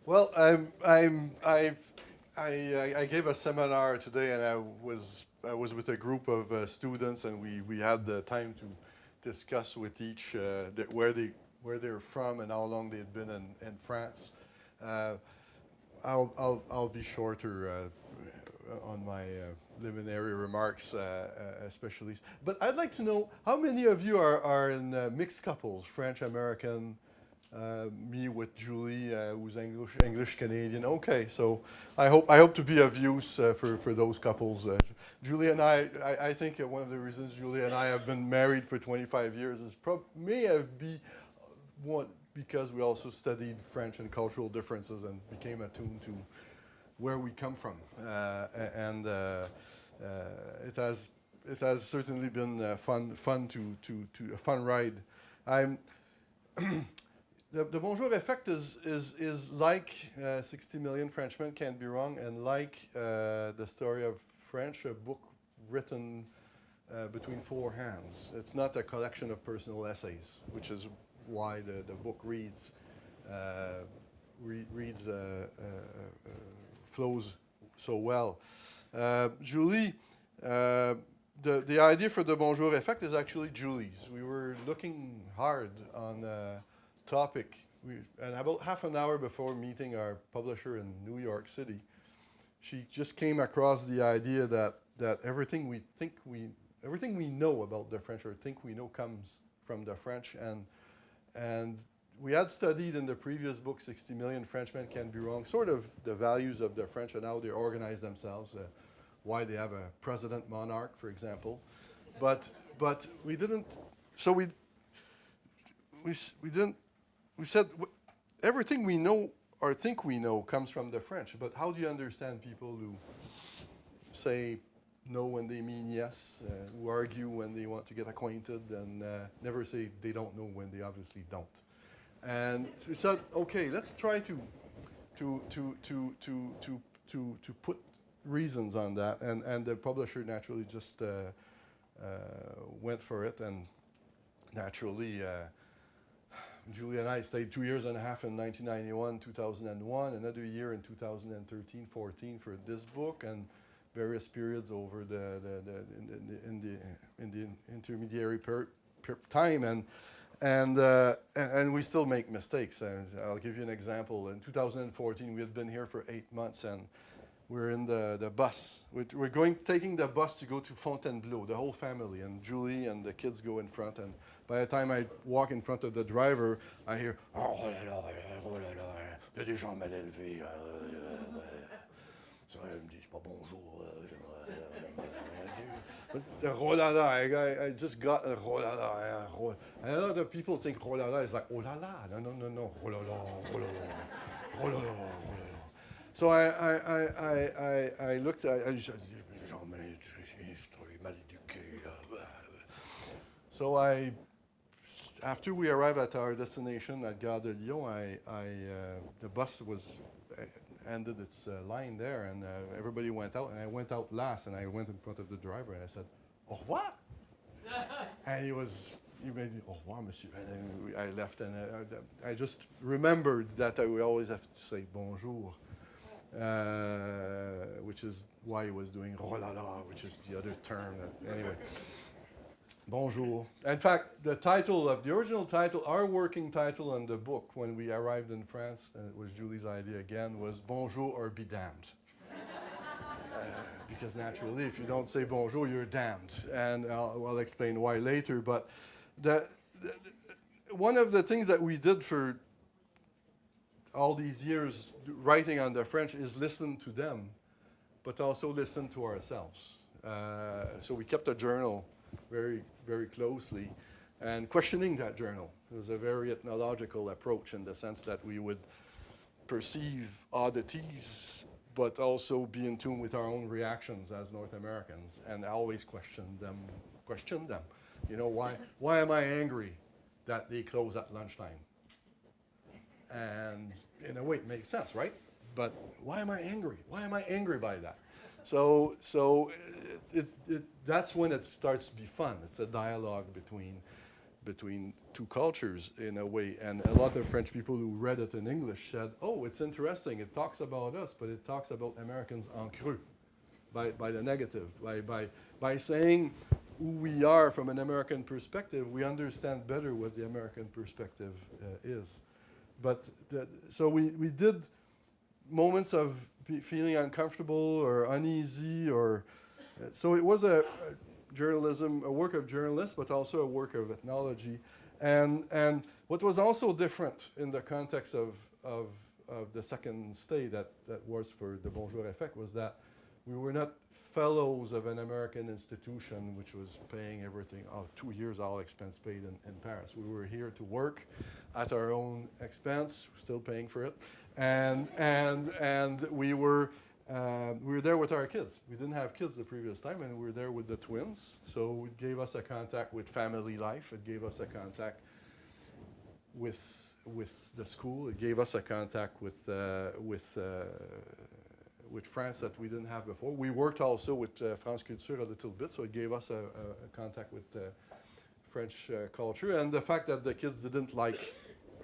Well, I gave a seminar today, and I was with a group of students, and we had the time to discuss with each where they're from and how long they'd been in France. Uh, I'll be shorter on my preliminary remarks, especially. But I'd like to know how many of you are in mixed couples, French American. Me with Julie, who's English Canadian. Okay, so I hope to be of use for those couples. Julie and I think one of the reasons Julie and I have been married for 25 years is may have be one because we also studied French and cultural differences and became attuned to where we come from, and it has certainly been fun to a fun ride. I'm the Bonjour Effect is like 60 Million Frenchmen Can't Be Wrong, and like the story of French, a book written between four hands. It's not a collection of personal essays, which is why the book flows so well. Julie, the idea for the Bonjour Effect is actually Julie's. We were looking hard on topic. And about half an hour before meeting our publisher in New York City, she just came across the idea that everything we know about the French or think we know comes from the French, and we had studied in the previous book, 60 Million Frenchmen Can't Be Wrong, sort of the values of the French and how they organize themselves, why they have a president monarch, for example, but we didn't. So we didn't. We said everything we know or think we know comes from the French, but how do you understand people who say no when they mean yes, who argue when they want to get acquainted, and never say they don't know when they obviously don't? And we said, okay, let's try to put reasons on that, and the publisher naturally just went for it, and naturally. Julie and I stayed 2 years and a half in 1991, 2001, another year in 2013, 14 for this book, and various periods over in the intermediary time, and we still make mistakes. And I'll give you an example. In 2014, we had been here for 8 months, and we're in the bus. We're taking the bus to go to Fontainebleau, the whole family, and Julie and the kids go in front. And by the time I walk in front of the driver, I hear, oh là là, oh là là, il y a des gens mal élevés. Ça, ils me disent pas bonjour. But the rolala, I just got a rolala. And a lot of people think rolala is like, oh la la. No, rolala, rolala, rolala, rolala. So I looked at it, so after we arrived at our destination at Gare de Lyon, the bus ended its line there, and everybody went out, and I went out last, and I went in front of the driver, and I said, au revoir. And he made me, au revoir, monsieur. And then I left, and I just remembered that we always have to say bonjour. Which is why he was doing oh la la, which is the other term. Anyway, bonjour. In fact, the original title, our working title on the book when we arrived in France, and it was Julie's idea again, was Bonjour or Be Damned. Because naturally, if you don't say bonjour, you're damned. And I'll explain why later. But one of the things that we did for all these years writing on the French is listen to them, but also listen to ourselves. So we kept a journal very, very closely and questioning that journal. It was a very ethnological approach in the sense that we would perceive oddities, but also be in tune with our own reactions as North Americans and always question them. You know, why am I angry that they close at lunchtime? And in a way, it makes sense, right? But why am I angry? Why am I angry by that? So that's when it starts to be fun. It's a dialogue between between two cultures in a way. And a lot of French people who read it in English said, oh, it's interesting. It talks about us, but it talks about Americans en creux, by the negative. By saying who we are from an American perspective, we understand better what the American perspective is. But so we did moments of feeling uncomfortable or uneasy, or so it was a work of journalists, but also a work of ethnology. And what was also different in the context of the second stay that was for the Bonjour Effect was that we were not fellows of an American institution which was paying everything, 2 years all expense paid in Paris. We were here to work at our own expense, still paying for it, and we were there with our kids. We didn't have kids the previous time, and we were there with the twins. So it gave us a contact with family life. It gave us a contact with the school. It gave us a contact with France that we didn't have before. We worked also with France Culture a little bit, so it gave us a contact with French culture. And the fact that the kids didn't like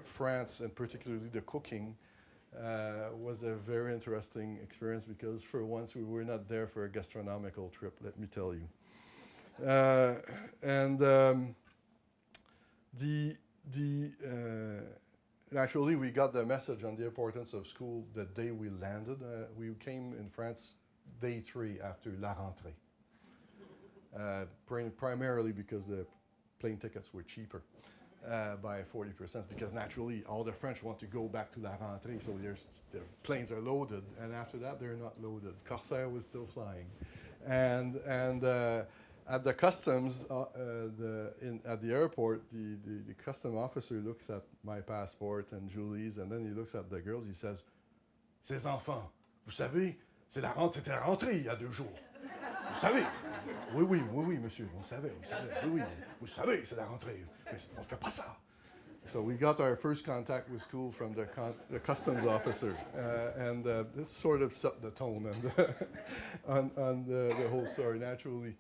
France, and particularly the cooking, was a very interesting experience, because for once we were not there for a gastronomical trip, let me tell you. Actually, we got the message on the importance of school the day we landed. We came in France day 3 after la rentrée, primarily because the plane tickets were cheaper by 40%, because naturally all the French want to go back to la rentrée, so the planes are loaded, and after that they're not loaded. Corsair was still flying, and at the customs, at the airport, the custom officer looks at my passport and Julie's, and then he looks at the girls. He says, "Ces enfants, vous savez, c'est la rentrée il y a 2 jours. Vous savez?" Oui, monsieur, on savait. Oui, vous savez, c'est la rentrée. Mais on ne fait pas ça. So we got our first contact with school from the customs officer, and this sort of set the tone on the whole story. Naturally,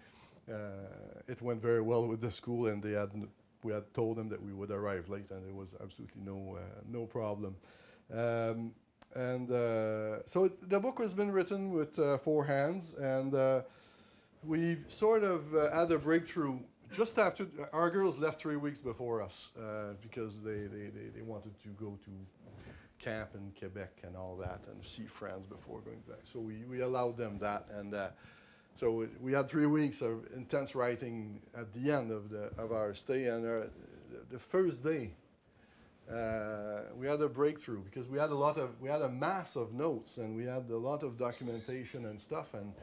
it went very well with the school, and we had told them that we would arrive late, and there was absolutely no problem. So the book has been written with 4 hands, and we sort of had a breakthrough just after our girls left 3 weeks before us, because they wanted to go to camp in Quebec and all that, and see friends before going back. So we allowed them that, and so we had 3 weeks of intense writing at the end of our stay, and the first day we had a breakthrough, because we had a mass of notes, and we had a lot of documentation and stuff. And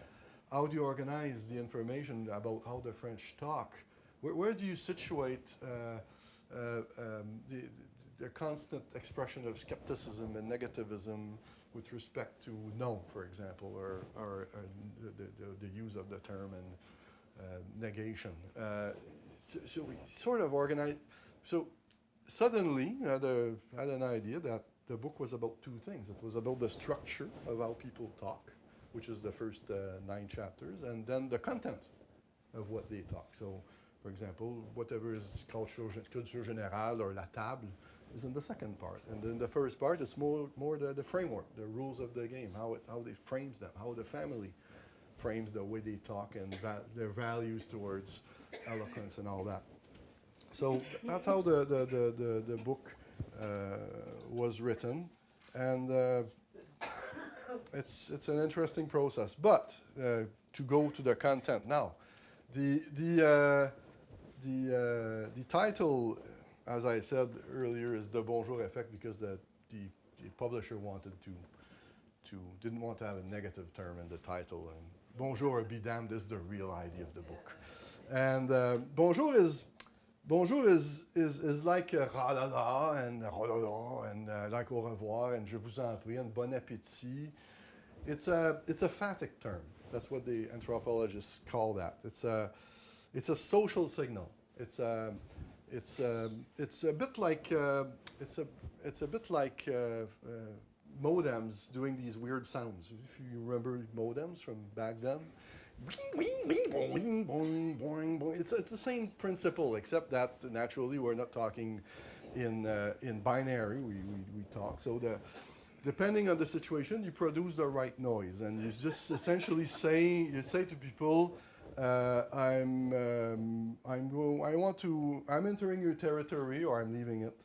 how do you organize the information about how the French talk? Where do you situate the constant expression of skepticism and negativism with respect to no, for example, or the use of the term and negation? So we sort of organized. So suddenly I had an idea that the book was about 2 things. It was about the structure of how people talk, which is the first 9 chapters, and then the content of what they talk. So, for example, whatever is culture générale or la table is in the second part. And then the first part is more the framework, the rules of the game, how they frames them, how the family frames the way they talk, and their values towards eloquence and all that. So that's how the book was written, and it's an interesting process. But to go to the content now, the title, as I said earlier, is the Bonjour Effect, because the publisher didn't want to have a negative term in the title, and Bonjour be damned is the real idea of the book. And Bonjour is like ra-la-la and ra-la-la and like au revoir and je vous en prie and bon appétit. It's a phatic term. That's what the anthropologists call that. It's a social signal. It's a bit like modems doing these weird sounds. If you remember modems from back then, It's the same principle, except that naturally we're not talking in binary. We talk. So depending on the situation, you produce the right noise, and you just essentially say to people, I'm entering your territory, or I'm leaving it.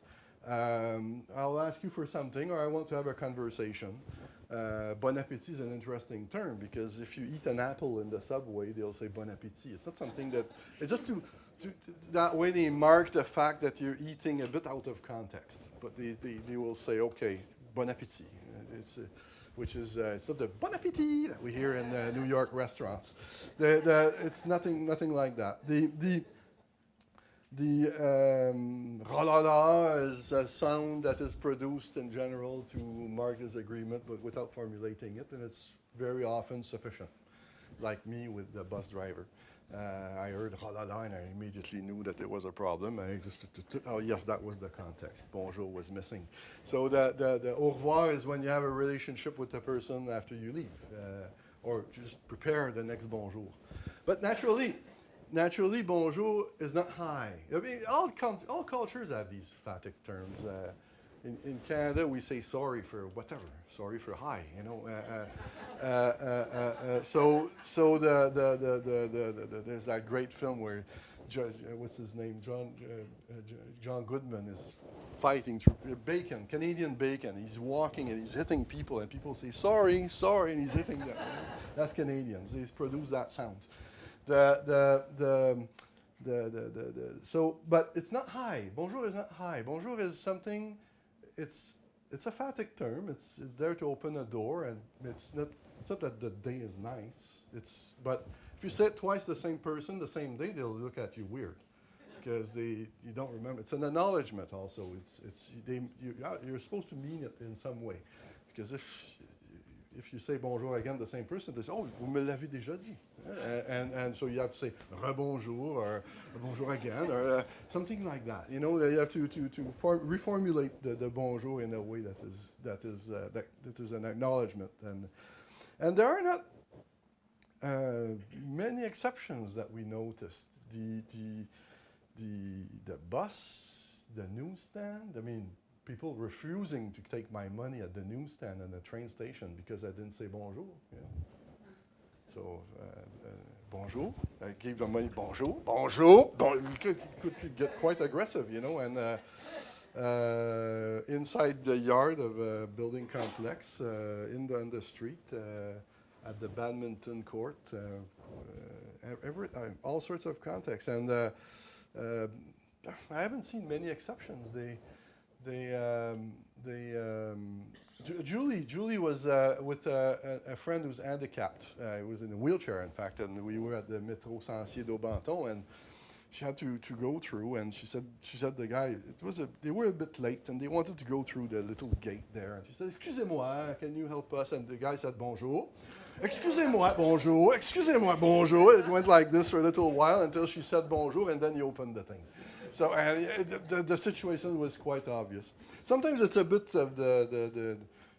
I'll ask you for something, or I want to have a conversation. Bon appétit is an interesting term, because if you eat an apple in the subway, they'll say bon appétit. It's not something that, it's just that way they mark the fact that you're eating a bit out of context. But they will say, okay, bon appétit. It's not the bon appétit that we hear in New York restaurants. It's nothing like that. The ra-la-la is a sound that is produced in general to mark disagreement, but without formulating it, and it's very often sufficient. Like me with the bus driver. I heard ra-la-la, and I immediately knew that there was a problem. I just, oh yes, that was the context. Bonjour was missing. So the au revoir is when you have a relationship with the person after you leave, or just prepare the next bonjour. But naturally, bonjour is not hi. I mean, all cultures have these phatic terms. In Canada, we say sorry for whatever, sorry for hi. You know, so there's that great film where what's his name, John Goodman is fighting through bacon, Canadian bacon. He's walking and he's hitting people, and people say sorry, and he's hitting them. That's Canadians. They produce that sound. So, but it's not hi. Bonjour is not hi. Bonjour is something. It's a phatic term. It's there to open a door, and it's not that the day is nice. But if you say it twice the same person the same day, they'll look at you weird, because you don't remember. It's an acknowledgement also. You're supposed to mean it in some way, because if you say bonjour again the same person, they say, oh, vous me l'avez déjà dit. And so you have to say rebonjour or bonjour again, or something like that. You know, you have to reformulate the bonjour in a way that is an acknowledgement. And there are not many exceptions that we noticed. The bus, the newsstand. I mean, people refusing to take my money at the newsstand and the train station because I didn't say bonjour. You know? So, bonjour. I gave them money, bonjour. You could get quite aggressive, you know, and inside the yard of a building complex, in the street, at the badminton court, all sorts of contexts. And I haven't seen many exceptions. Julie was with a friend who's handicapped. He was in a wheelchair, in fact, and we were at the Métro Sancier-d'Aubenton, and she had to go through, and she said the guy, they were a bit late, and they wanted to go through the little gate there, and she said, excusez-moi, can you help us? And the guy said, bonjour. Excusez-moi, bonjour. Excusez-moi, bonjour. It went like this for a little while until she said bonjour, and then he opened the thing. So the situation was quite obvious. Sometimes it's a bit of the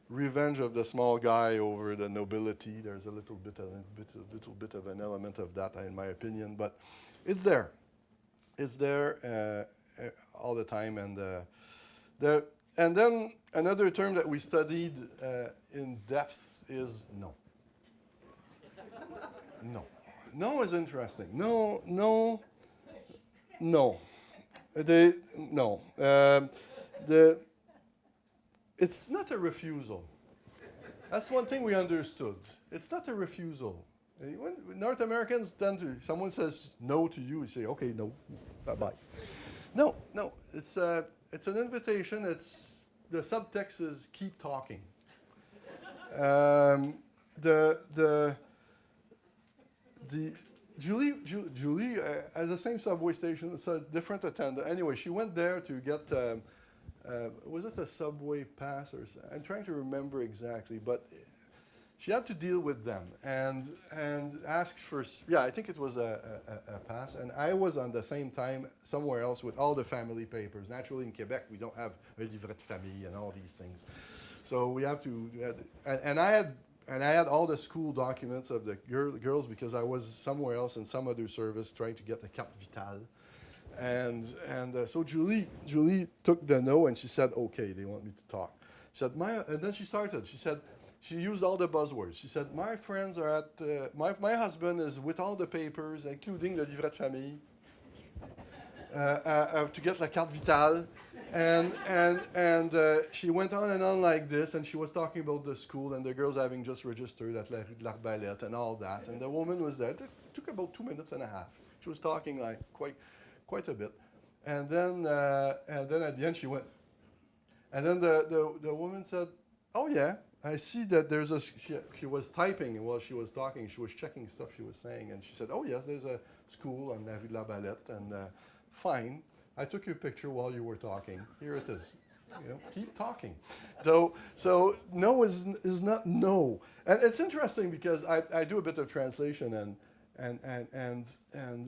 revenge of the small guy over the nobility. There's a little bit of an element of that, in my opinion, but it's there. It's there all the time, and then another term that we studied in depth is no. No. No is interesting. No. It's not a refusal. That's one thing we understood. It's not a refusal. When North Americans tend to, someone says no to you, you say, okay, no, bye-bye. No. It's an invitation. The subtext is keep talking. Julie at the same subway station, it's a different attendant. Anyway, she went there to get, was it a subway pass or something? I'm trying to remember exactly, but she had to deal with them and ask for, I think it was a pass. And I was on the same time somewhere else with all the family papers. Naturally, in Quebec, we don't have a livret de famille and all these things. So we have to, and I had and I had all the school documents of the girls because I was somewhere else in some other service trying to get the carte vitale. And so Julie took the no and she said, okay, they want me to talk. She said, and then she started. She said, she used all the buzzwords. She said, my friends are at, my husband is with all the papers, including the livret de famille, to get la carte vitale. And she went on and on like this, and she was talking about the school and the girls having just registered at La Rue de l'Arbalète and all that. And the woman was there. It took about 2 minutes and a half. She was talking like quite a bit. And then at the end she went. And then the woman said, oh yeah, I see that there's a, she was typing, and while she was talking, she was checking stuff she was saying. And she said, oh yes, there's a school on La Rue de l'Arbalète, and fine. I took your picture while you were talking. Here it is. You know, keep talking. So no is not no. And it's interesting because I do a bit of translation, and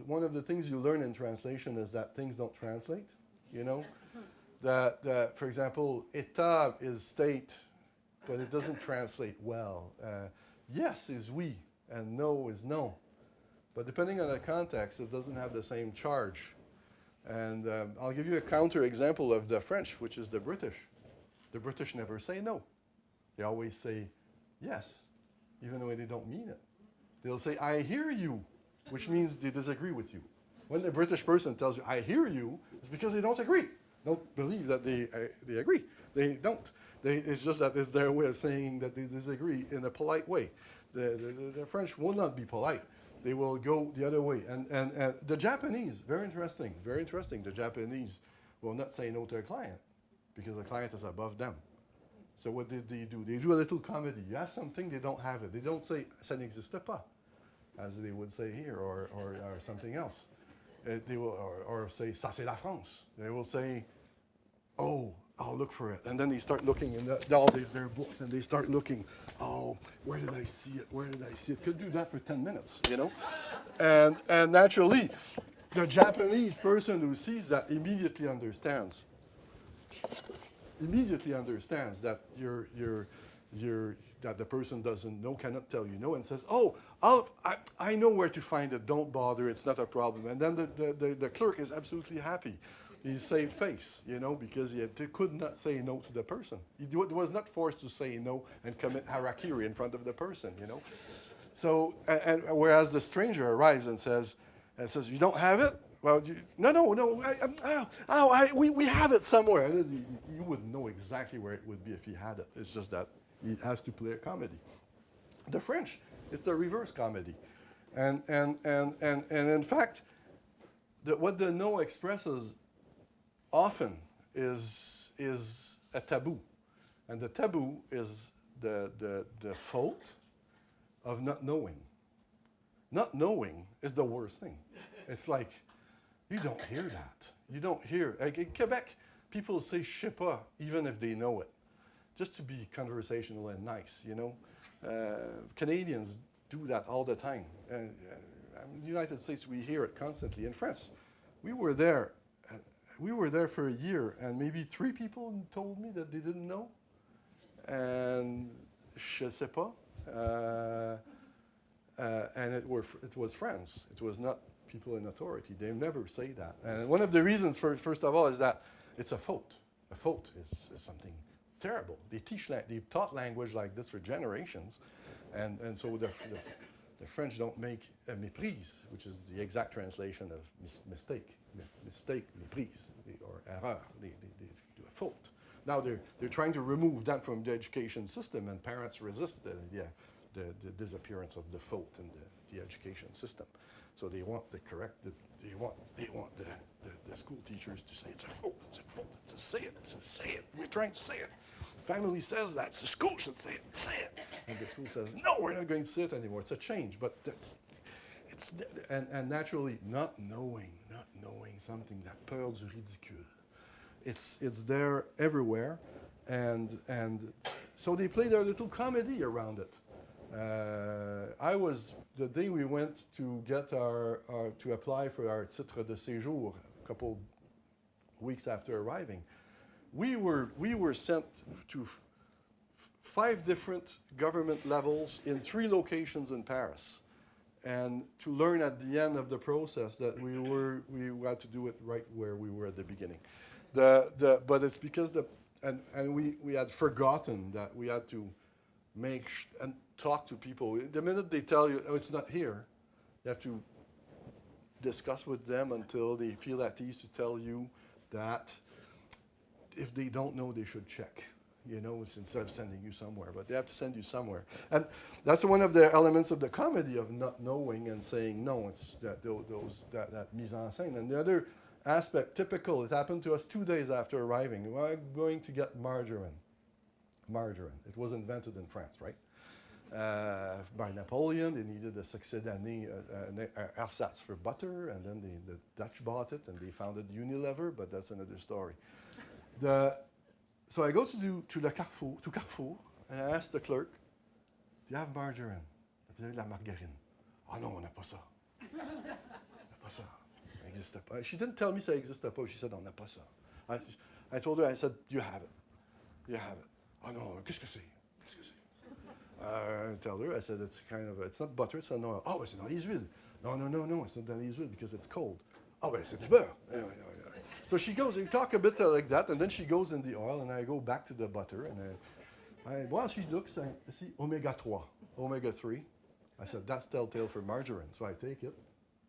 one of the things you learn in translation is that things don't translate. You know, that for example, état is state, but it doesn't translate well. Yes is oui, and no is no. But depending on the context, it doesn't have the same charge. And I'll give you a counter example of the French, which is the British. The British never say no. They always say yes, even though they don't mean it. They'll say, I hear you, which means they disagree with you. When the British person tells you, I hear you, it's because they don't agree. Don't believe that they agree. They don't. It's just that it's their way of saying that they disagree in a polite way. The French will not be polite. They will go the other way. And the Japanese, very interesting. The Japanese will not say no to a client because the client is above them. So what did they do? They do a little comedy. You ask something, they don't have it. They don't say, ça n'existe pas, as they would say here, or something else. They will, or say, ça c'est la France. They will say, oh, I'll look for it. And then they start looking in all their books, and they start looking, oh, where did I see it? Where did I see it? Could do that for 10 minutes, you know? And naturally, the Japanese person who sees that immediately understands that that the person doesn't know, cannot tell you no, and says, oh, I know where to find it. Don't bother. It's not a problem. And then the clerk is absolutely happy. He saved face, you know, because he could not say no to the person. He was not forced to say no and commit harakiri in front of the person, you know. So, and whereas the stranger arrives and says, you don't have it? Well, we have it somewhere. And you wouldn't know exactly where it would be if he had it. It's just that he has to play a comedy. The French, it's the reverse comedy. And in fact, what the no expresses often is a taboo. And the taboo is the fault of not knowing. Not knowing is the worst thing. It's like, you don't hear that. You don't hear. Like in Quebec, people say je sais pas, even if they know it, just to be conversational and nice, you know. Canadians do that all the time. In the United States, we hear it constantly. In France, we were there for a year, and maybe 3 people told me that they didn't know. And je sais pas. And it was friends. It was not people in authority. They never say that. And one of the reasons, first of all, is that it's a faute. A faute is something terrible. They've taught language like this for generations, and so the French don't make a méprise, which is the exact translation of mistake, méprise, or erreur. They do a faute. Now they're trying to remove that from the education system, and parents resist the disappearance of the faute in the education system. So they want they want the school teachers to say it's a fault, to say it. We're trying to say it. The family says that, the school should say it. And the school says, no, we're not going to say it anymore. It's a change, but and naturally not knowing something, that peur du ridicule. It's there everywhere, and so they play their little comedy around it. The day we went to get to apply for our titre de séjour, a couple weeks after arriving, we were sent to 5 different government levels in 3 locations in Paris. And to learn at the end of the process that we had to do it right where we were at the beginning. But it's because we had forgotten that we had to and talk to people. The minute they tell you, oh, it's not here, you have to discuss with them until they feel at ease to tell you that if they don't know, they should check. Instead of sending you somewhere, but they have to send you somewhere. And that's one of the elements of the comedy of not knowing and saying no, it's that mise en scène. And the other aspect, typical, it happened to us 2 days after arriving. We were going to get margarine. Margarine. It was invented in France, right? By Napoleon. They needed a succédanie, ersatz for butter, and then the Dutch bought it, and they founded Unilever, but that's another story. So I go to Carrefour, and I ask the clerk, do you have margarine? Vous avez de la margarine? Oh non, on n'a pas ça. On n'a pas ça. Ça n'existe pas. She didn't tell me ça n'existe pas. She said, on n'a pas ça. I told her, I said, you have it. You have it. Oh non, qu'est-ce que c'est? Qu'est-ce que c'est? I tell her, I said, it's not butter, it's an oil. Oh, c'est dans les huiles. No, it's not dans les huiles because it's cold. Oh, ben c'est du beurre. So she goes, we talk a bit like that, and then she goes in the oil, and I go back to the butter, and while she looks, I see omega-3, omega-3. I said, that's telltale for margarine. So I take it,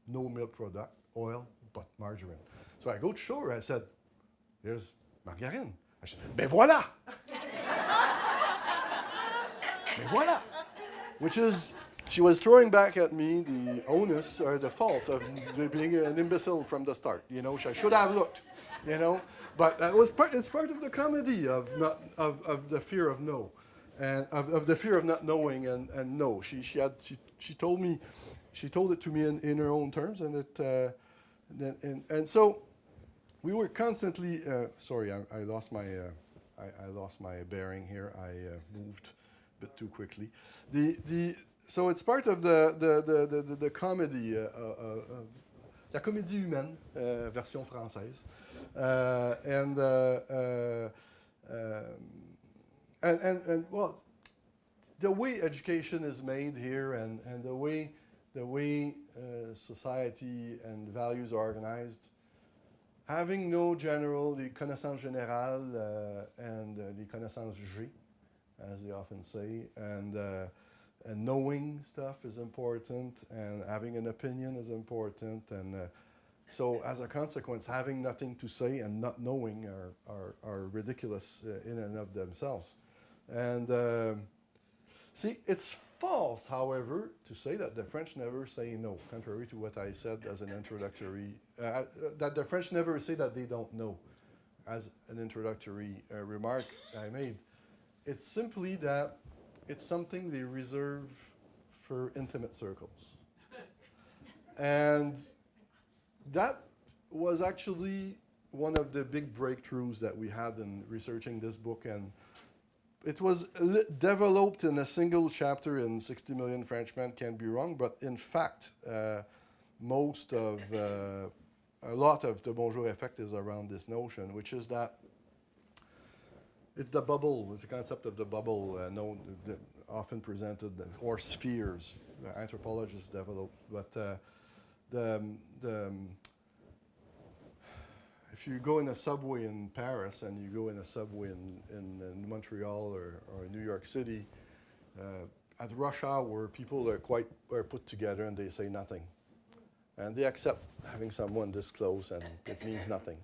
no milk product, oil, but margarine. So I go to show her, I said, there's margarine. I said, ben voilà! Ben voilà! Which is, she was throwing back at me the onus or the fault of being an imbecile from the start. I should have looked, But it's part of the comedy of the fear of no, and of the fear of not knowing and no. She told it to me in her own terms, and so we were constantly. Sorry, I lost my bearing here. I moved a bit too quickly. So it's part of the comedy, la comédie humaine, version française, and well, the way education is made here, and the way society and values are organized, having no les connaissances générales and les connaissances G, as they often say, and knowing stuff is important, and having an opinion is important, and so as a consequence, having nothing to say and not knowing are ridiculous in and of themselves. And see, it's false, however, to say that the French never say no, contrary to what I said as an introductory, that the French never say that they don't know, as an introductory remark I made. It's simply that it's something they reserve for intimate circles. And that was actually one of the big breakthroughs that we had in researching this book. And it was developed in a single chapter in 60 Million Frenchmen Can't Be Wrong, but in fact, a lot of the Bonjour Effect is around this notion, which is that it's the bubble, it's the concept of the bubble, often presented, or spheres, anthropologists developed. But if you go in a subway in Paris and you go in a subway in Montreal or New York City, at rush hour, people are put together and they say nothing. And they accept having someone this close, and it means nothing,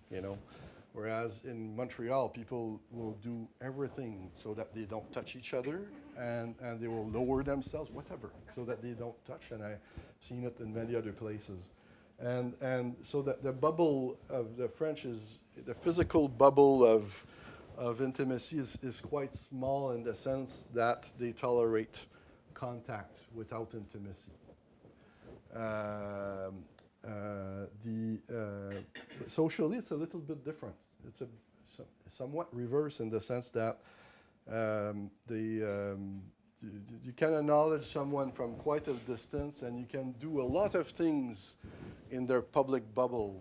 Whereas in Montreal, people will do everything so that they don't touch each other, and they will lower themselves, whatever, so that they don't touch. And I've seen it in many other places. And so that the bubble of the French is, the physical bubble of intimacy is quite small in the sense that they tolerate contact without intimacy. Socially, it's a little bit different. It's somewhat reverse in the sense that you can acknowledge someone from quite a distance, and you can do a lot of things in their public bubble,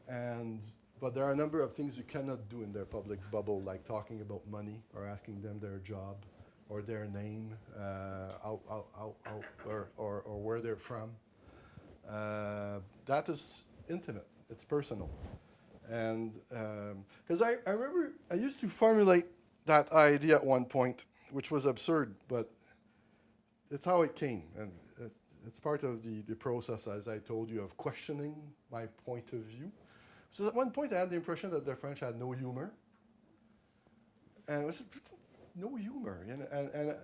but there are a number of things you cannot do in their public bubble, like talking about money or asking them their job or their name, or where they're from. That is intimate. It's personal. And because I remember I used to formulate that idea at one point, which was absurd, but it's how it came. And it's part of the process, as I told you, of questioning my point of view. So at one point I had the impression that the French had no humor. And I said, no humor. And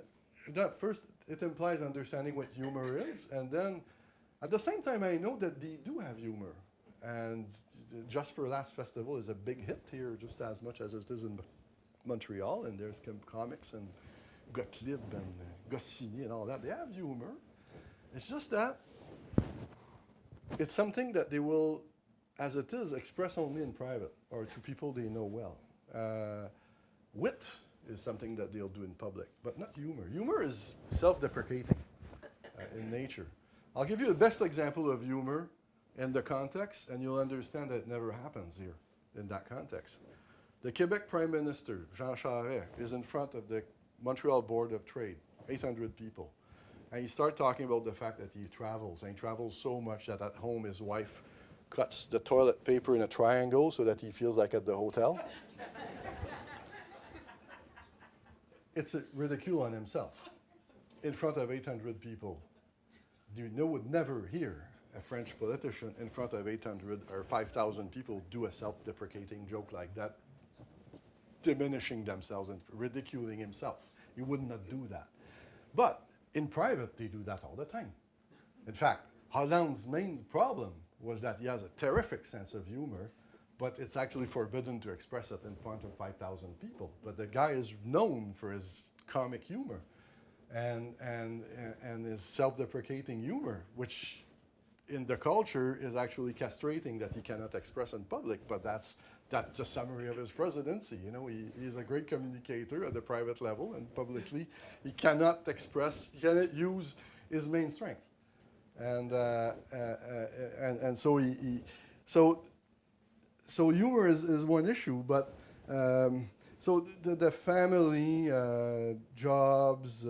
that first, it implies understanding what humor is. And then at the same time, I know that they do have humor. And Just for Laughs Festival is a big hit here, just as much as it is in Montreal. And there's comics and Gottlieb and Goscinny and all that. They have humor. It's just that it's something that they will, as it is, express only in private or to people they know well. Wit is something that they'll do in public, but not humor. Humor is self-deprecating in nature. I'll give you the best example of humor in the context, and you'll understand that it never happens here in that context. The Quebec Prime Minister, Jean Charest, is in front of the Montreal Board of Trade, 800 people. And he starts talking about the fact that he travels, and he travels so much that at home his wife cuts the toilet paper in a triangle so that he feels like at the hotel. It's a ridicule on himself in front of 800 people. You would never hear a French politician in front of 800 or 5,000 people do a self-deprecating joke like that, diminishing themselves and ridiculing himself. You would not do that. But in private, they do that all the time. In fact, Hollande's main problem was that he has a terrific sense of humor, but it's actually forbidden to express it in front of 5,000 people. But the guy is known for his comic humor and his self-deprecating humor, which in the culture is actually castrating that he cannot express in public, but that's a summary of his presidency. You know, he's a great communicator at the private level, and publicly he cannot use his main strength. And so humor is one issue, but so the family, jobs,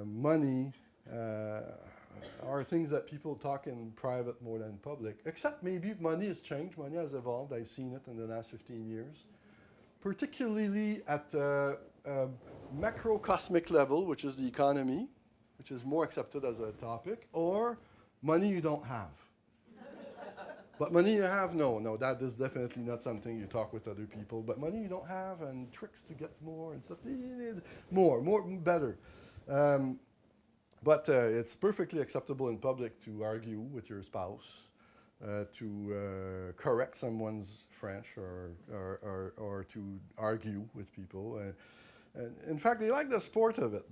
money are things that people talk in private more than public, except maybe money has changed, money has evolved. I've seen it in the last 15 years, particularly at macrocosmic level, which is the economy, which is more accepted as a topic, or money you don't have. But money you have, no, that is definitely not something you talk with other people. But money you don't have, and tricks to get more and stuff, more, better. But it's perfectly acceptable in public to argue with your spouse, to correct someone's French, or to argue with people. And in fact, they like the sport of it.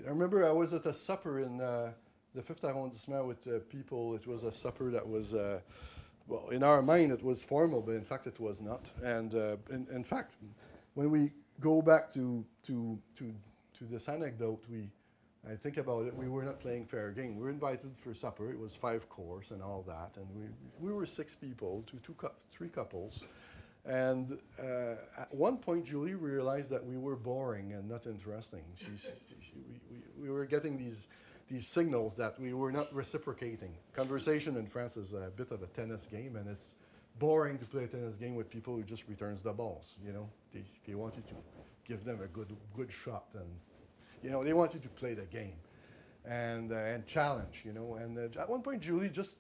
I remember I was at a supper in the 5th arrondissement with people. It was a supper that was, well, in our mind it was formal, but in fact it was not. And in fact, when we go back to this anecdote, I think about it, we were not playing fair game. We were invited for supper. It was 5 course and all that. And we were 6 people, 3 couples. And at one point, Julie realized that we were boring and not interesting. We were getting these signals that we were not reciprocating. Conversation in France is a bit of a tennis game, and it's boring to play a tennis game with people who just returns the balls. You know, they want you to give them a good shot, and you know they want you to play the game and challenge. You know, and at one point, Julie just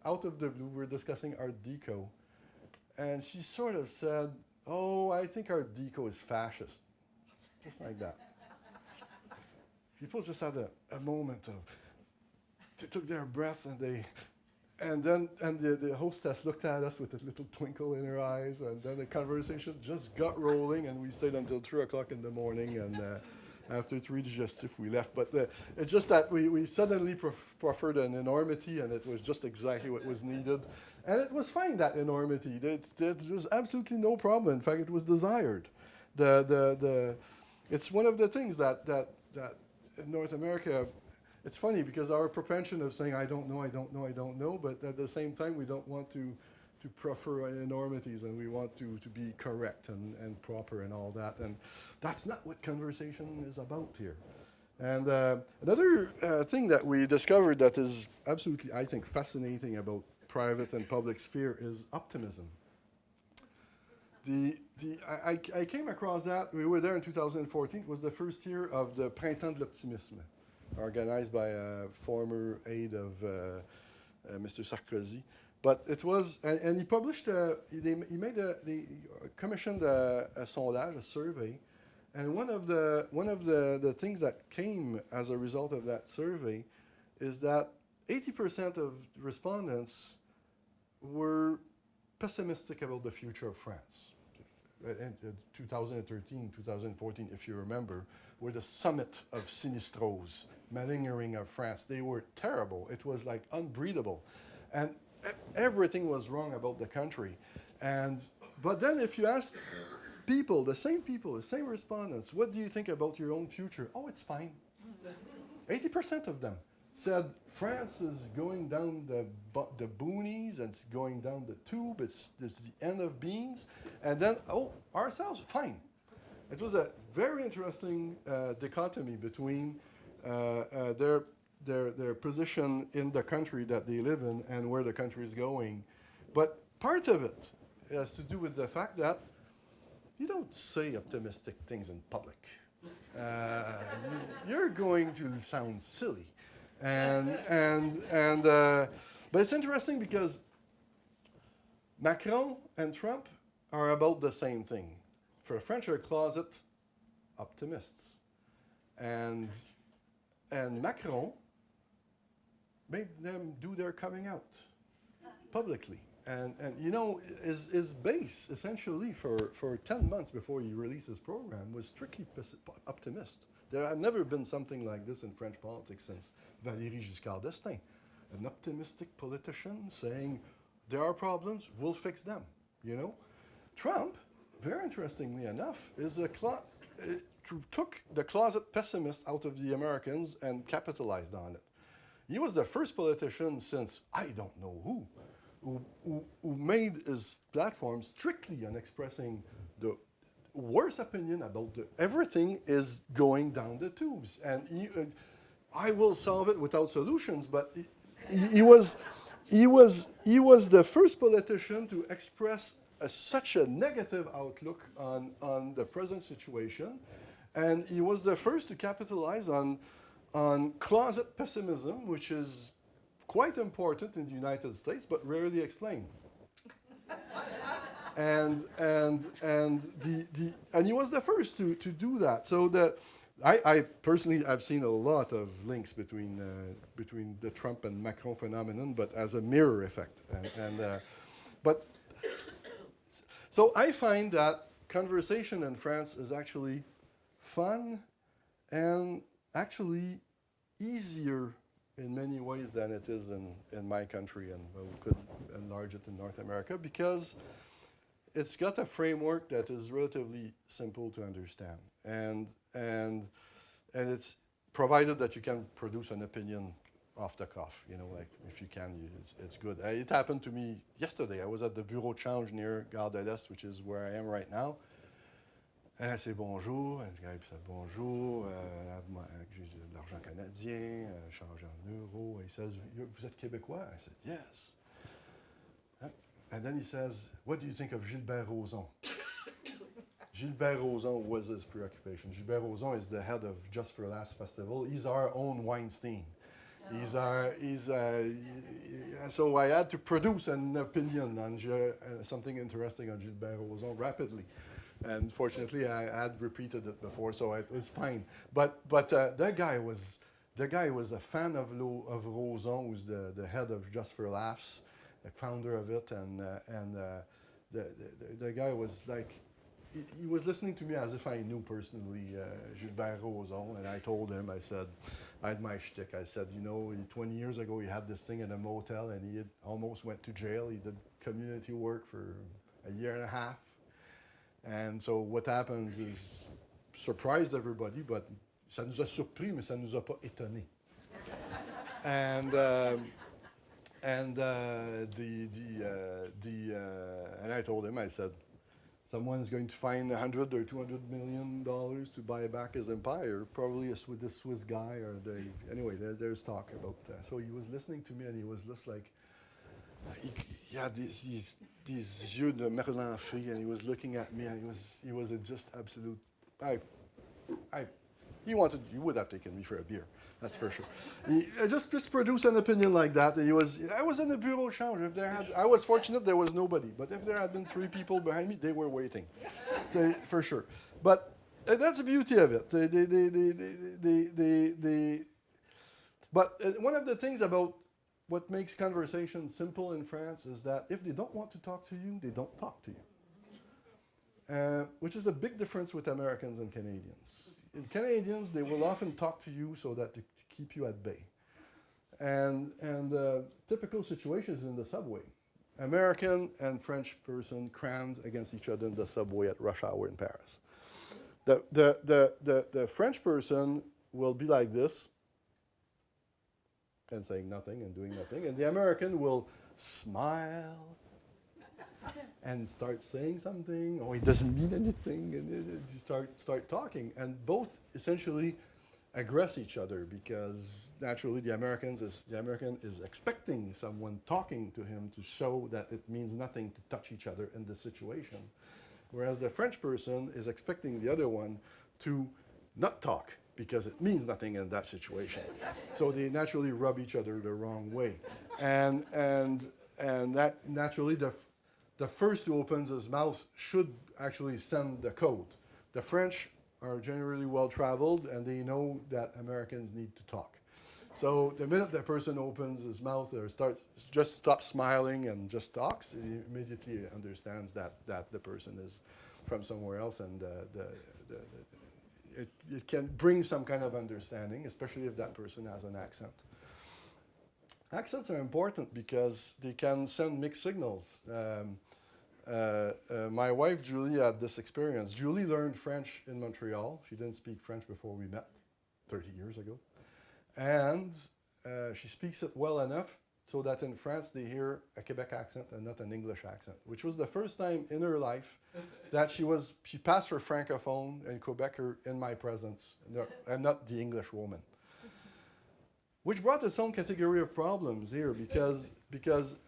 out of the blue, we're discussing Art Deco. And she sort of said, "Oh, I think Art Deco is fascist." Just like that. People just had a moment of, they took their breath and the hostess looked at us with a little twinkle in her eyes, and then the conversation just got rolling, and we stayed until 3 o'clock in the morning, and after 3 digestifs we left. But it's just that we suddenly proffered an enormity, and it was just exactly what was needed. And it was fine, that enormity. There was absolutely no problem. In fact, it was desired. It's one of the things that in North America, it's funny because our propension of saying, I don't know, but at the same time, we don't want to prefer enormities, and we want to be correct and proper and all that. And that's not what conversation is about here. And another thing that we discovered that is absolutely, I think, fascinating about private and public sphere is optimism. I came across that. We were there in 2014. It was the first year of the Printemps de l'Optimisme, organized by a former aide of Mr. Sarkozy. But it was, and he published, he commissioned a sondage, a survey, and one of the things that came as a result of that survey is that 80% of respondents were pessimistic about the future of France. In 2013, 2014, if you remember, were the summit of sinistrose, malingering of France. They were terrible. It was like unbreathable. And everything was wrong about the country. But then if you ask people, the same respondents, what do you think about your own future? Oh, it's fine. 80% of them said France is going down the boonies, and it's going down the tube, it's the end of beans, and then, oh, ourselves, fine. It was a very interesting dichotomy between their position in the country that they live in and where the country is going. But part of it has to do with the fact that you don't say optimistic things in public. You're going to sound silly. But it's interesting because Macron and Trump are about the same thing. For French are closet optimists. And Macron made them do their coming out publicly. And you know, his base, essentially, for 10 months before he released his program, was strictly optimist. There had never been something like this in French politics since Valéry Giscard d'Estaing. An optimistic politician saying, there are problems, we'll fix them, you know? Trump, very interestingly enough, took the closet pessimist out of the Americans and capitalized on it. He was the first politician since, I don't know who made his platform strictly on expressing the worst opinion about everything is going down the tubes. And I will solve it without solutions, but he was the first politician to express such a negative outlook on the present situation, and he was the first to capitalize on closet pessimism, which is quite important in the United States, but rarely explained. And he was the first to do that. So I personally, I've seen a lot of links between the Trump and Macron phenomenon, but as a mirror effect. So I find that conversation in France is actually fun and actually easier in many ways than it is in my country, and we could enlarge it in North America, because it's got a framework that is relatively simple to understand, and it's provided that you can produce an opinion off the cuff, you know, like if you can, it's good. It happened to me yesterday. I was at the Bureau de Change near Gare de l'Est, which is where I am right now, and I say bonjour, and the guy said bonjour, j'ai de l'argent canadien, change en euros. He says, vous êtes Québécois? I said, yes. And then he says, what do you think of Gilbert Rozon? Gilbert Rozon was his preoccupation. Gilbert Rozon is the head of Just for Laughs Festival. He's our own Weinstein. No. So I had to produce an opinion on something interesting on Gilbert Rozon rapidly. And fortunately, I had repeated it before, so it was fine. But that guy was a fan of Rozon, who's the head of Just for Laughs, the founder of it, and the guy was like, he was listening to me as if I knew personally Gilbert Rozon, and I told him, I said, I had my shtick. I said, you know, 20 years ago he had this thing in a motel, and he almost went to jail. He did community work for a year and a half. And so what happens is, surprised everybody, but ça nous a surpris, mais ça nous a pas étonné. I told him, I said, someone's going to find $100 or $200 million to buy back his empire, probably a Swiss guy or anyway, there's talk about that. So he was listening to me and he was just like, he had these yeux de Merlin frit, and he was looking at me and he was a just absolute, he would have taken me for a beer, that's for sure. He just produced an opinion like that. I was in the bureau change. I was fortunate there was nobody, but if there had been 3 people behind me, they were waiting, so, for sure. But that's the beauty of it. But one of the things about what makes conversation simple in France is that if they don't want to talk to you, they don't talk to you, which is a big difference with Americans and Canadians. In Canadians, they will often talk to you so that to keep you at bay. And typical situations in the subway. American and French person crammed against each other in the subway at rush hour in Paris. The French person will be like this and saying nothing and doing nothing, and the American will smile and start saying something, or it doesn't mean anything, and you start talking, and both essentially aggress each other because naturally the American is expecting someone talking to him to show that it means nothing to touch each other in this situation, whereas the French person is expecting the other one to not talk because it means nothing in that situation. So they naturally rub each other the wrong way, and that naturally the first who opens his mouth should actually send the code. The French are generally well-traveled, and they know that Americans need to talk. So the minute the person opens his mouth or just stops smiling and just talks, he immediately understands that the person is from somewhere else, and it can bring some kind of understanding, especially if that person has an accent. Accents are important because they can send mixed signals. My wife, Julie, had this experience. Julie learned French in Montreal. She didn't speak French before we met 30 years ago. And she speaks it well enough so that in France they hear a Quebec accent and not an English accent, which was the first time in her life that she passed for Francophone and Quebecer in my presence, and not the English woman. Which brought its own category of problems here because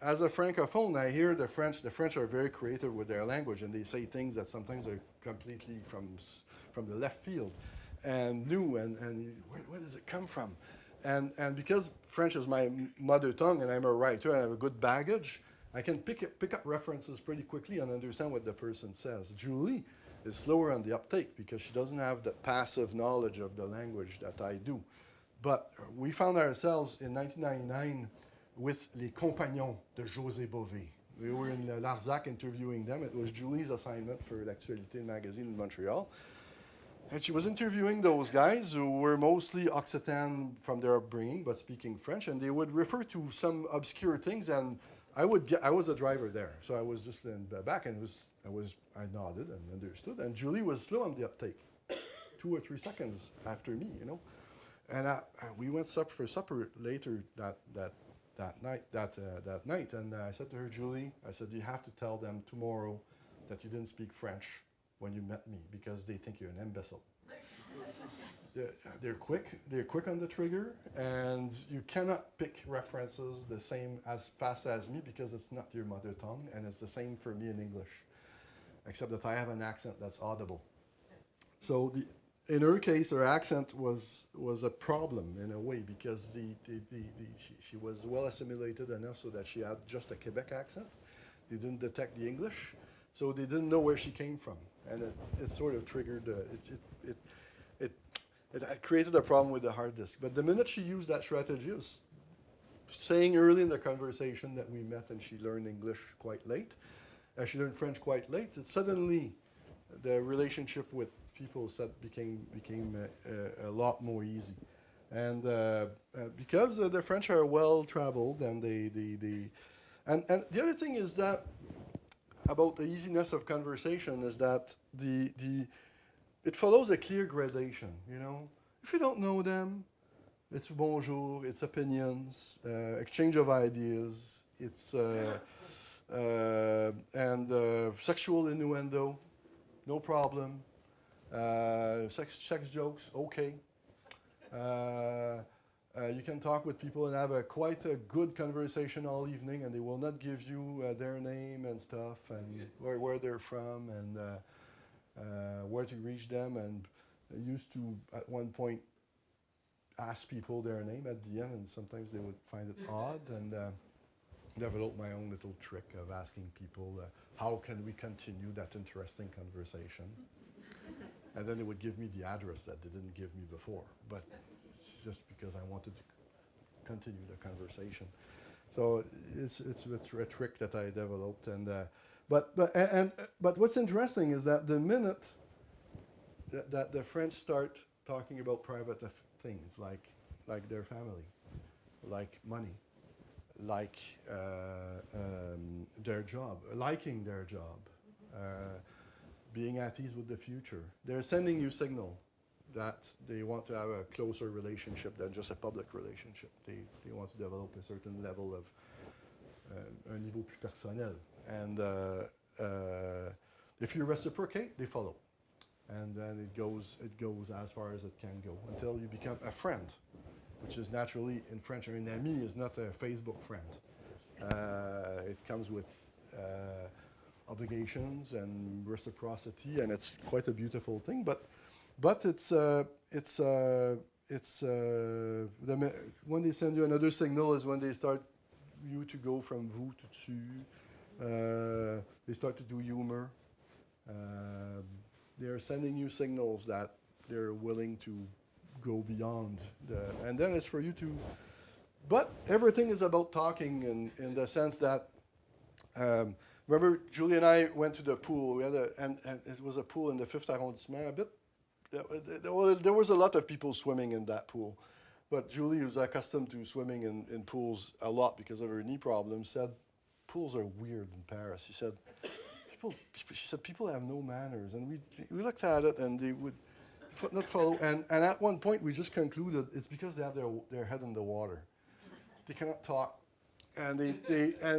as a Francophone, I hear the French are very creative with their language, and they say things that sometimes are completely from the left field and new, and where does it come from? And because French is my mother tongue and I'm a writer and I have a good baggage, I can pick up references pretty quickly and understand what the person says. Julie is slower on the uptake because she doesn't have the passive knowledge of the language that I do. But we found ourselves in 1999 with Les Compagnons de José Bové. We were in Larzac interviewing them. It was Julie's assignment for l'Actualité magazine in Montreal. And she was interviewing those guys who were mostly Occitan from their upbringing, but speaking French, and they would refer to some obscure things, and I was a driver there, so I was just in the back, and I nodded and understood, and Julie was slow on the uptake, 2 or 3 seconds after me, you know. And we went for supper later that night, and I said to her, Julie, I said, you have to tell them tomorrow that you didn't speak French when you met me, because they think you're an imbecile. They're quick on the trigger, and you cannot pick references the same as fast as me because it's not your mother tongue, and it's the same for me in English, except that I have an accent that's audible. So in her case, her accent was a problem in a way because she was well assimilated enough so that she had just a Quebec accent. They didn't detect the English, so they didn't know where she came from, and it sort of triggered. It created a problem with the hard disk. But the minute she used that strategy, was saying early in the conversation that we met, and she learned English quite late. She learned French quite late. Suddenly, the relationship with people became a lot more easy, and because the French are well traveled, and and the other thing is that about the easiness of conversation is that it follows a clear gradation. You know, if you don't know them, it's bonjour, it's opinions, exchange of ideas, it's and Sexual innuendo, no problem. Sex jokes, okay. You can talk with people and have quite a good conversation all evening, and they will not give you their name and stuff, and where they're from, and where to reach them. And I used to, at one point, ask people their name at the end, and sometimes they would find it odd, and develop my own little trick of asking people, how can we continue that interesting conversation? And then they would give me the address that they didn't give me before, but it's just because I wanted to continue the conversation. So it's a trick that I developed, and but what's interesting is that the minute that the French start talking about private things like their family, like money, like their job, liking their job, being at ease with the future, they're sending you signal that they want to have a closer relationship than just a public relationship. They want to develop a certain level of un niveau plus personnel. And if you reciprocate, they follow. And then it goes as far as it can go until you become a friend, which is naturally in French. I mean, ami is not a Facebook friend. It comes with obligations and reciprocity, and it's quite a beautiful thing. But when they send you another signal is when they start you to go from vous to tu. They start to do humor. They're sending you signals that they're willing to go beyond and then it's for you to. But everything is about talking in the sense that. Remember, Julie and I went to the pool. We had and it was a pool in the 5th arrondissement. A bit. There was a lot of people swimming in that pool, but Julie, who's accustomed to swimming in pools a lot because of her knee problems, said pools are weird in Paris. She said people have no manners, and we looked at it, and they would not follow. And at one point, we just concluded it's because they have their head in the water. They cannot talk. And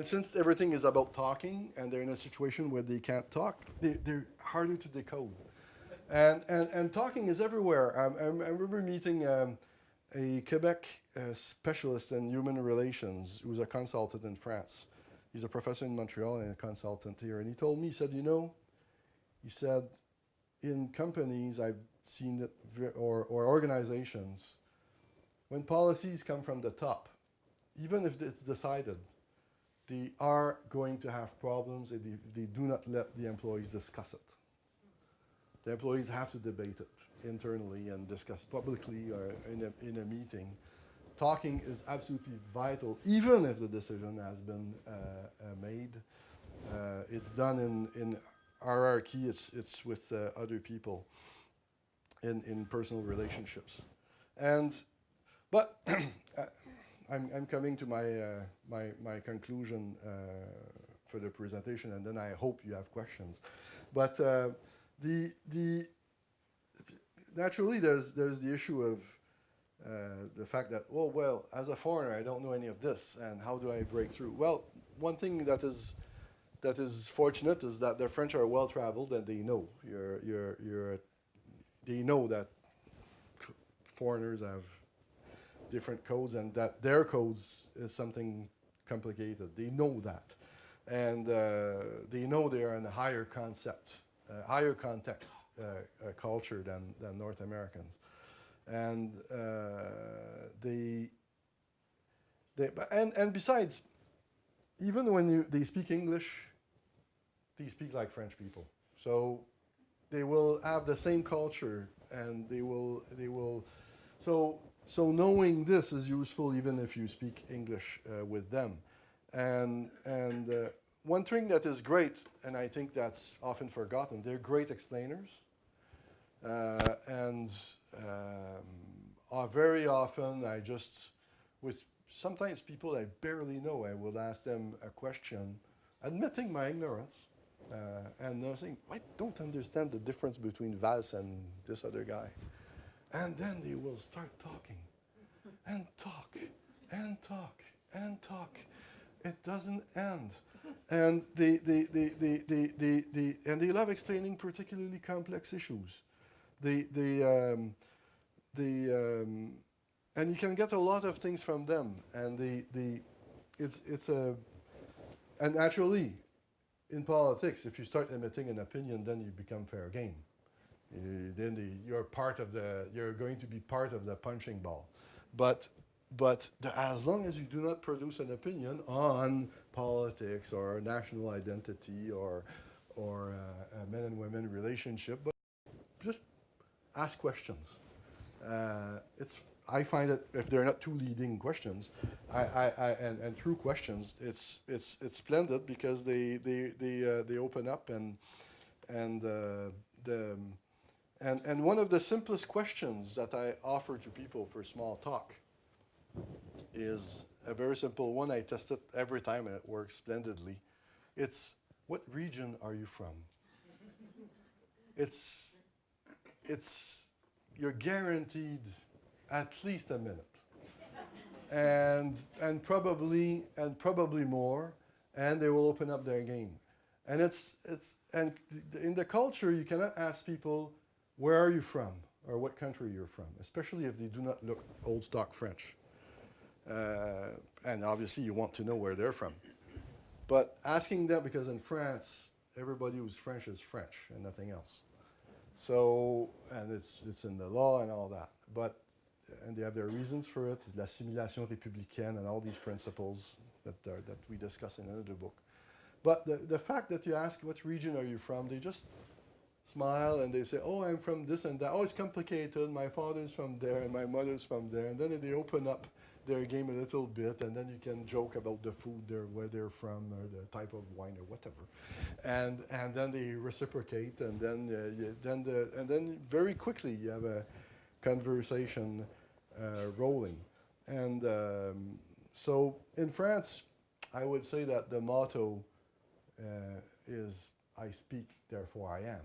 since everything is about talking, and they're in a situation where they can't talk, they're harder to decode. And talking is everywhere. I remember meeting a Quebec specialist in human relations who's a consultant in France. He's a professor in Montreal and a consultant here. And he told me, he said, in companies I've seen it, or organizations, when policies come from the top, even if it's decided, they are going to have problems if they do not let the employees discuss it. The employees have to debate it internally and discuss publicly or in a meeting. Talking is absolutely vital, even if the decision has been made. It's done in hierarchy. It's with other people in personal relationships, but. I'm coming to my conclusion for the presentation, and then I hope you have questions. But naturally there's the issue of the fact that as a foreigner I don't know any of this, and how do I break through? Well, one thing that is fortunate is that the French are well traveled, and they know they know that foreigners have different codes, and that their codes is something complicated. They know that, and they know they are in a higher context culture than North Americans, and and besides, even when they speak English, they speak like French people, so they will have the same culture, and they will So knowing this is useful even if you speak English with them. And one thing that is great, and I think that's often forgotten, they're great explainers. Very often with sometimes people I barely know, I will ask them a question, admitting my ignorance, and they're saying, I don't understand the difference between Valls and this other guy. And then they will start talking, and talk, and talk, and talk. It doesn't end. And they love explaining particularly complex issues. The the and you can get a lot of things from them. And it's a and naturally, in politics, if you start emitting an opinion, then you become fair game. You're going to be part of the punching ball. But as long as you do not produce an opinion on politics or national identity or men and women relationship, but just ask questions. It's I find that if they're not too leading questions, and true questions, it's splendid because they open up and the and one of the simplest questions that I offer to people for small talk is a very simple one. I test it every time and it works splendidly. It's, what region are you from? It's you're guaranteed at least a minute, and probably more, and they will open up their game. And and in the culture you cannot ask people, where are you from or what country you're from, especially if they do not look old stock French. And obviously you want to know where they're from. But asking them, because in France, everybody who's French is French and nothing else. So, and it's in the law and all that. And they have their reasons for it, l'assimilation républicaine and all these principles that we discuss in another book. But the fact that you ask, what region are you from, they just smile and they say, oh, I'm from this and that. Oh, it's complicated. My father's from there and my mother's from there. And then they open up their game a little bit, and then you can joke about the food, where they're from, or the type of wine, or whatever. And then they reciprocate, and then very quickly you have a conversation rolling. And so in France, I would say that the motto is, I speak, therefore I am.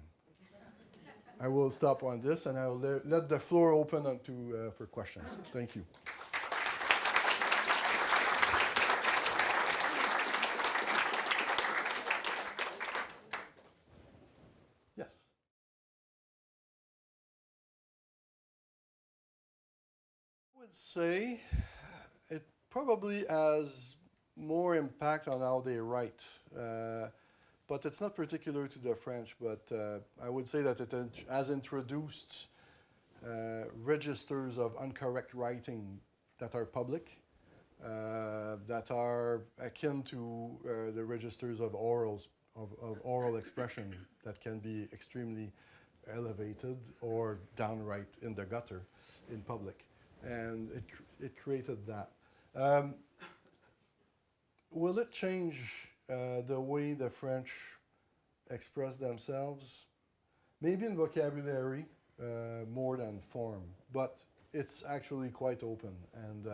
I will stop on this, and I will let the floor open for questions. Thank you. Yes. I would say it probably has more impact on how they write. But it's not particular to the French, but I would say that it has introduced registers of incorrect writing that are public, that are akin to the registers of oral expression that can be extremely elevated or downright in the gutter in public. And it created that. Will it change the way the French express themselves? Maybe in vocabulary more than form, but it's actually quite open. And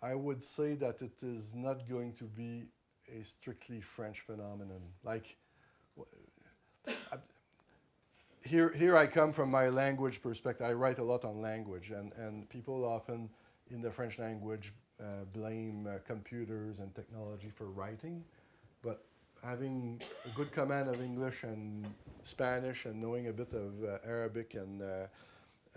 I would say that it is not going to be a strictly French phenomenon. Like, here I come from my language perspective. I write a lot on language, and people often in the French language blame computers and technology for writing, but having a good command of English and Spanish and knowing a bit of Arabic and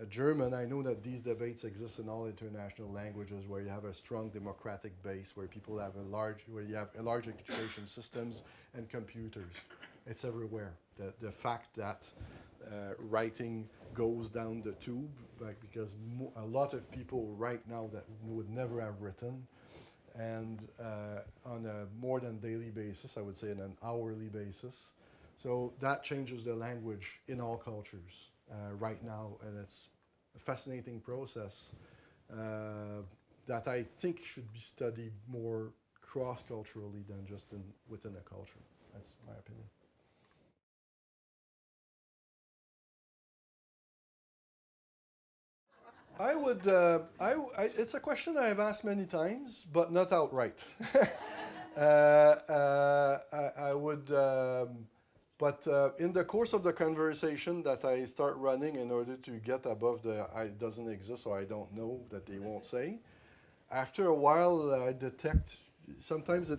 German, I know that these debates exist in all international languages where you have a strong democratic base, where people have where you have a large education systems and computers. It's everywhere. The fact that writing goes down the tube, because a lot of people write now that would never have written, and on a more than daily basis, I would say on an hourly basis. So that changes the language in all cultures right now, and it's a fascinating process that I think should be studied more cross-culturally than just within a culture. That's my opinion. I would. It's a question I have asked many times, but not outright. I would. But in the course of the conversation that I start running in order to get above the "it doesn't exist" or "I don't know" that they won't say, after a while I detect sometimes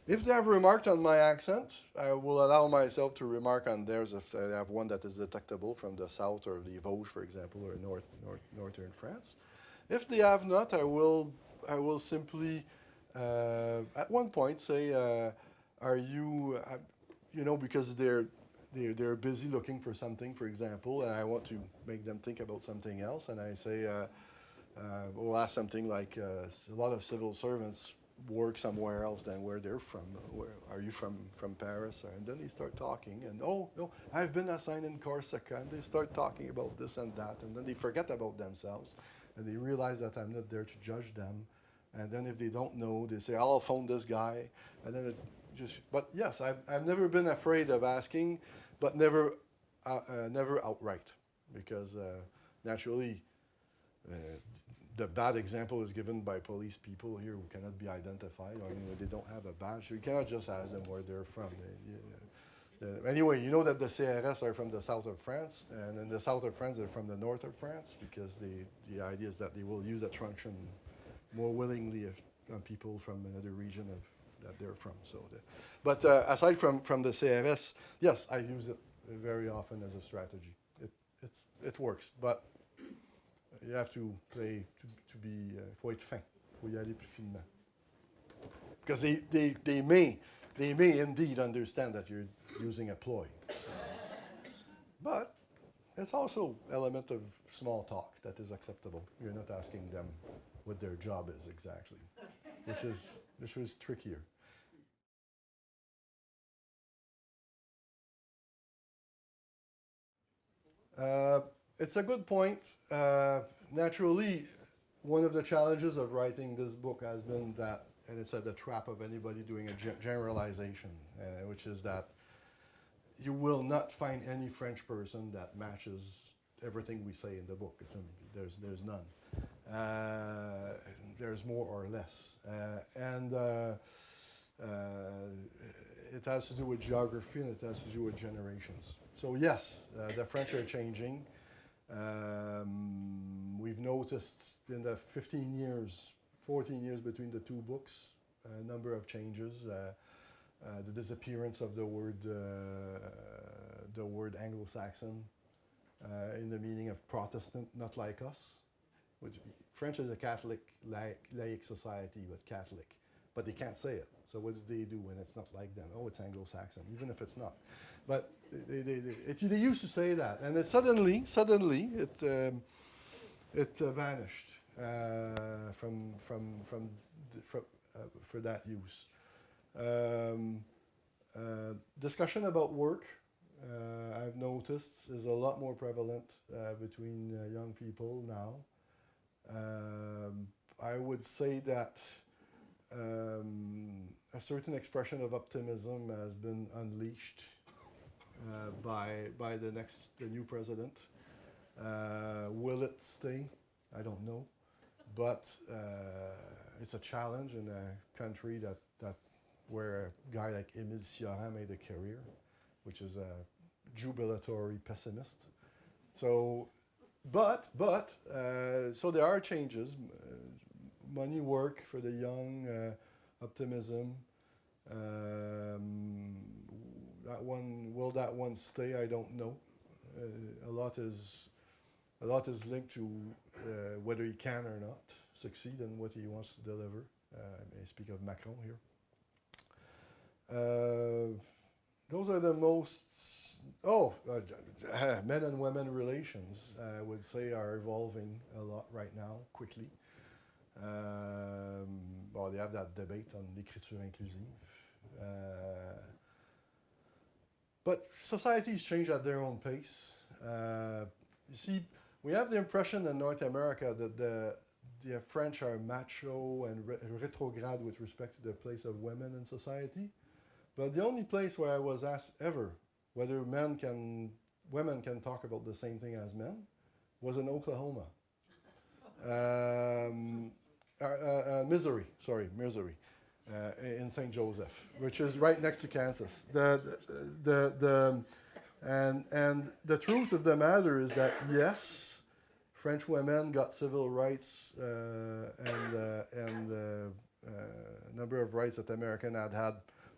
If they have remarked on my accent, I will allow myself to remark on theirs if I have one that is detectable from the south or the Vosges, for example, or northern France. If they have not, I will simply, at one point, say, "Are you, because they're busy looking for something, for example, and I want to make them think about something else, and I say, we'll ask something like, a lot of civil servants work somewhere else than where they're from. Where are you from Paris?" And then they start talking, and oh no, I've been assigned in Corsica, and they start talking about this and that, and then they forget about themselves, and they realize that I'm not there to judge them. And then if they don't know, they say, "I'll phone this guy," and then it just. But yes, I've never been afraid of asking, but never outright, because naturally. The bad example is given by police people here who cannot be identified. I mean, they don't have a badge. You cannot just ask them where they're from. Anyway, you know that the CRS are from the south of France, and in the south of France, they're from the north of France, because the idea is that they will use that truncheon more willingly if people from another region that they're from. But aside from the CRS, yes, I use it very often as a strategy. It works, but you have to play to be. Faut être fin. Faut y aller plus finement. Because they may indeed understand that you're using a ploy. But it's also element of small talk that is acceptable. You're not asking them what their job is exactly, which is trickier. It's a good point. Naturally, one of the challenges of writing this book has been that, and it's the trap of anybody doing a generalization, which is that you will not find any French person that matches everything we say in the book. There's none. There's more or less, and it has to do with geography, and it has to do with generations. So yes, the French are changing. We've noticed in the 14 years between the two books, a number of changes. The disappearance of the word Anglo-Saxon in the meaning of Protestant, not like us. Which French is a Catholic, laic society, but Catholic. But they can't say it. So what do they do when it's not like them? Oh, it's Anglo-Saxon, even if it's not. But they used to say that, and it suddenly it vanished for that use. Discussion about work, I've noticed, is a lot more prevalent between young people now. I would say that a certain expression of optimism has been unleashed by the new president. Will it stay? I don't know, but it's a challenge in a country that where a guy like Émile Cioran made a career, which is a jubilatory pessimist. So, so there are changes. Money, work for the young, optimism. Will that one stay? I don't know. A lot is linked to whether he can or not succeed in what he wants to deliver. I speak of Macron here. Those are the most. Men and women relations, I would say, are evolving a lot right now, quickly. They have that debate on l'écriture inclusive. But societies change at their own pace. You see, we have the impression in North America that the French are macho and retrograde with respect to the place of women in society. But the only place where I was asked ever whether women can talk about the same thing as men was in Oklahoma. Missouri, in St. Joseph, which is right next to Kansas. And the truth of the matter is that yes, French women got civil rights and a number of rights that Americans had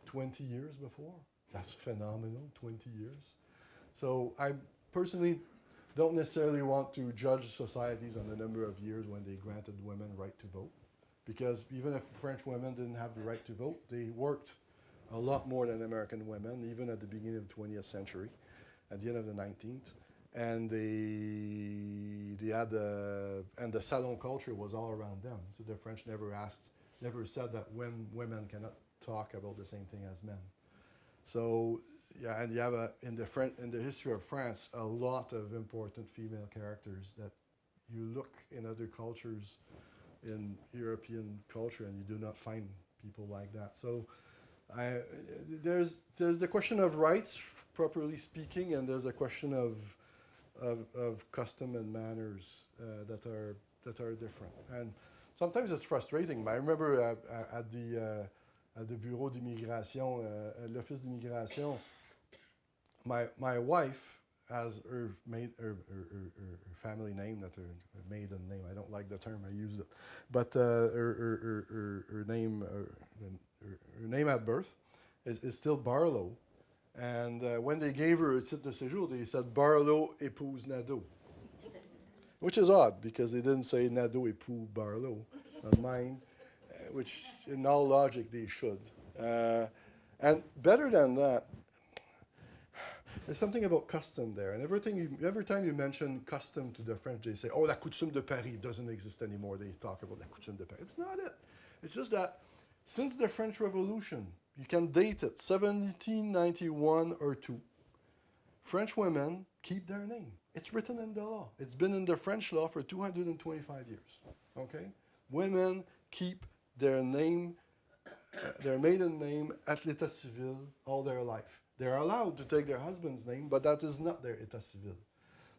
20 years before. That's phenomenal, 20 years. So I personally don't necessarily want to judge societies on the number of years when they granted women right to vote, because even if French women didn't have the right to vote, they worked a lot more than American women, even at the beginning of the 20th century, at the end of the 19th. And they had and the salon culture was all around them. So the French never said that women cannot talk about the same thing as men. So yeah, and you have in the history of France a lot of important female characters that you look in other cultures, in European culture, and you do not find people like that. So there's the question of rights, properly speaking, and there's a question of custom and manners that are different. And sometimes it's frustrating. I remember at the Bureau d'immigration, l'Office d'immigration, my wife has her family name, not her maiden name. I don't like the term, I used it. But her name at birth is still Barlow. And when they gave her a titre de séjour, they said Barlow épouse Nadeau. Which is odd, because they didn't say Nadeau épouse Barlow on mine, which in all logic they should. And better than that, there's something about custom there. And every time you mention custom to the French, they say, oh, la coutume de Paris doesn't exist anymore. They talk about la coutume de Paris. It's not it. It's just that since the French Revolution, you can date it, 1791 or 2, French women keep their name. It's written in the law. It's been in the French law for 225 years. Okay? Women keep their name, their maiden name at l'état civil all their life. They're allowed to take their husband's name, but that is not their état civil.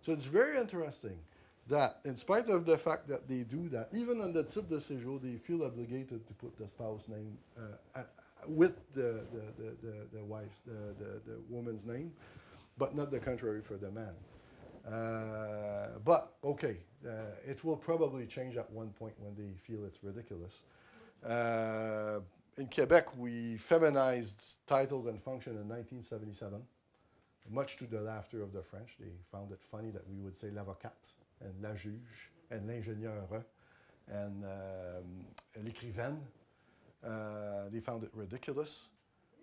So it's very interesting that, in spite of the fact that they do that, even on the titre de séjour, they feel obligated to put the spouse name with the wife's, the woman's name, but not the contrary for the man. But okay, it will probably change at one point when they feel it's ridiculous. In Quebec, we feminized titles and function in 1977, much to the laughter of the French. They found it funny that we would say l'avocate and la juge and l'ingénieure and l'écrivaine. They found it ridiculous.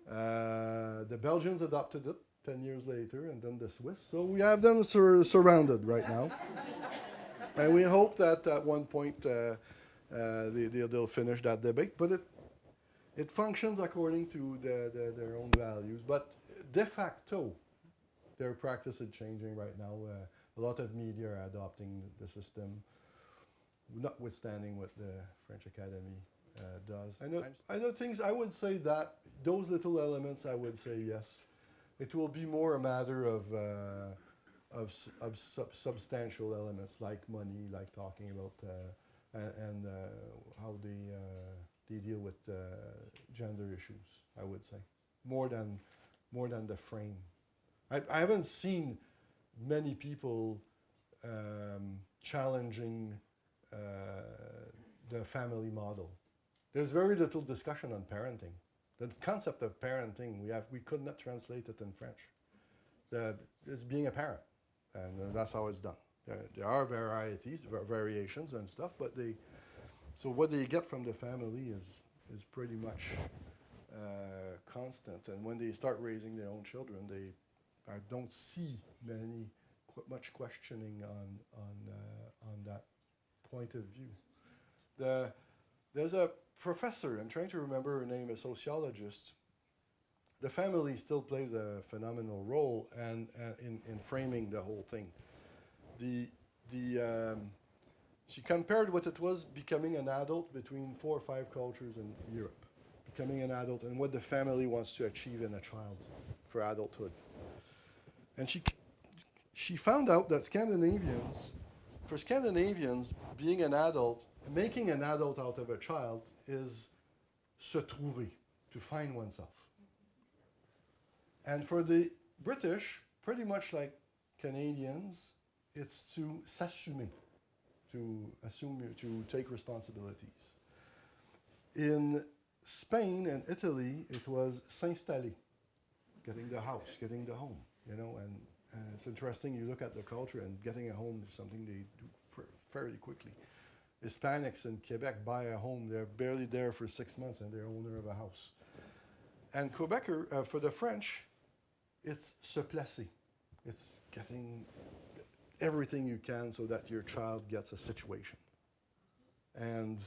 The Belgians adopted it 10 years later, and then the Swiss. So we have them surrounded right now. And we hope that at one point they'll finish that debate. But it functions according to their own values. But de facto, their practice is changing right now. A lot of media are adopting the system, notwithstanding what the French Academy does. I know things, I would say that those little elements, I would say yes. It will be more a matter of substantial elements like money, like talking about and how they deal with gender issues, I would say, more than the frame. I haven't seen many people challenging the family model. There's very little discussion on parenting. The concept of parenting, we could not translate it in French. It's being a parent, and that's how it's done. There are variations and stuff, but so what they get from the family is pretty much constant. And when they start raising their own children, I don't see much questioning on that point of view. There's a professor, I'm trying to remember her name, a sociologist. The family still plays a phenomenal role in framing the whole thing. She compared what it was becoming an adult between 4 or 5 cultures in Europe, becoming an adult, and what the family wants to achieve in a child for adulthood. And she found out that for Scandinavians, being an adult, making an adult out of a child is se trouver, to find oneself. And for the British, pretty much like Canadians, it's to s'assumer, to take responsibilities. In Spain and Italy, it was s'installer, getting the house, getting the home, you know, and it's interesting, you look at the culture and getting a home is something they do fairly quickly. Hispanics in Quebec buy a home, they're barely there for 6 months and they're owner of a house. And Quebecer, for the French, it's se placer. It's getting everything you can so that your child gets a situation. And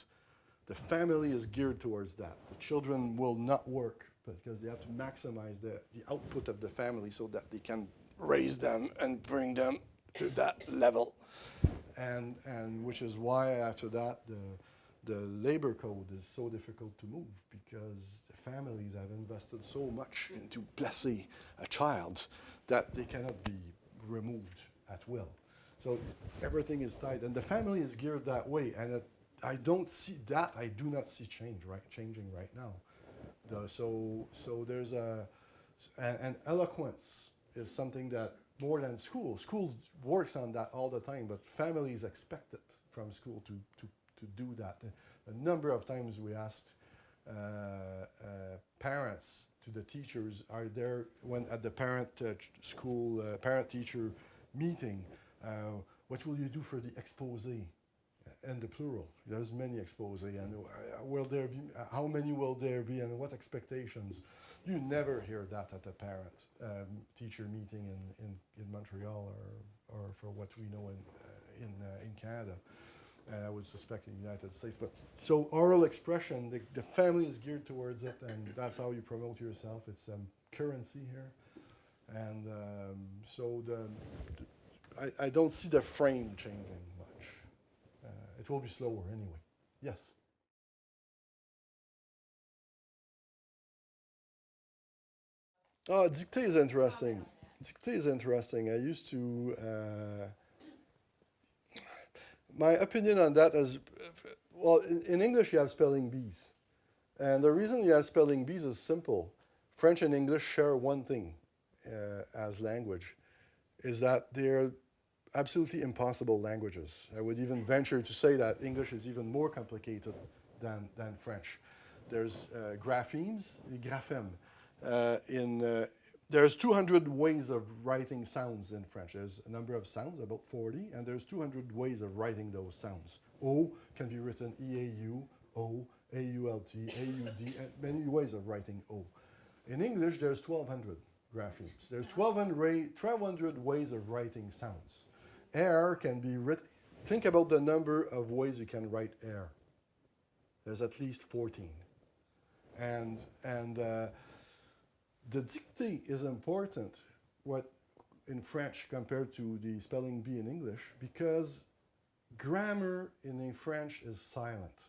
the family is geared towards that. The children will not work because they have to maximize the output of the family so that they can raise them and bring them to that level. And which is why after that the labor code is so difficult to move because the families have invested so much into placer a child that they cannot be removed at will. So everything is tied, and the family is geared that way. And I don't see that. I do not see changing right now. So there's and eloquence is something that more than school. School works on that all the time, but families expect it from school to do that. A number of times we asked parents to the teachers, are there, when at the school parent-teacher meeting, what will you do for the exposé? And the plural. There's many exposé, and will there be? How many will there be, and what expectations? You never hear that at a parent-teacher meeting in Montreal, or for what we know in Canada. And I would suspect in the United States. But so oral expression, the family is geared towards it, and that's how you promote yourself. It's currency here, and so I don't see the frame changing much. It will be slower anyway. Yes. Oh, dictée is interesting. Dictée is interesting. I used to. My opinion on that is, well, in English you have spelling bees. And the reason you have spelling bees is simple. French and English share one thing as language, is that they're absolutely impossible languages. I would even venture to say that English is even more complicated than French. There's graphemes, graphèmes. There's 200 ways of writing sounds in French. There's a number of sounds, about 40, and there's 200 ways of writing those sounds. O can be written E-A-U, O, A-U-L-T, A-U-D, and many ways of writing O. In English, there's 1,200 graphemes. There's 1,200 ways of writing sounds. Air can be written. Think about the number of ways you can write air. There's at least 14. And the dictée is important in French compared to the spelling bee in English because grammar in French is silent,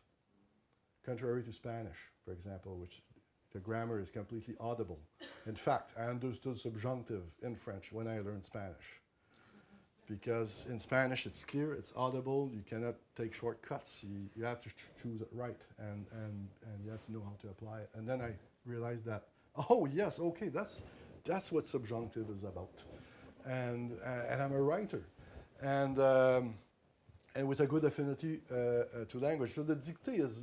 contrary to Spanish, for example, which the grammar is completely audible. In fact, I understood subjunctive in French when I learned Spanish. Because in Spanish it's clear, it's audible, you cannot take shortcuts, you have to choose it right, and you have to know how to apply it. And then I realized that, oh yes, okay, that's what subjunctive is about. And I'm a writer. And with a good affinity to language. So the dictée is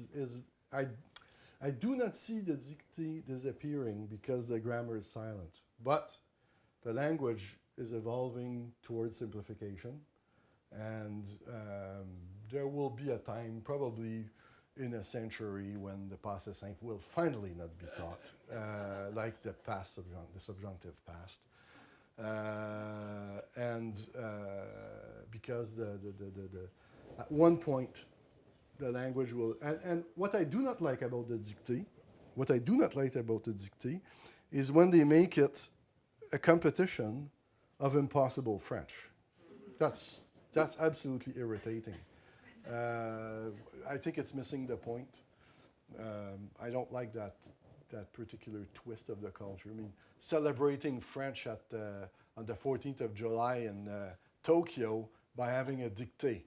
I do not see the dictée disappearing because the grammar is silent. But the language is evolving towards simplification. And there will be a time, probably in a century, when the passé simple will finally not be taught, like the past the subjunctive past. Because at one point, the language will, and what I do not like about the dictée, is when they make it a competition of impossible French. That's absolutely irritating. I think it's missing the point. I don't like that particular twist of the culture. I mean, celebrating French on the 14th of July in Tokyo by having a dictée.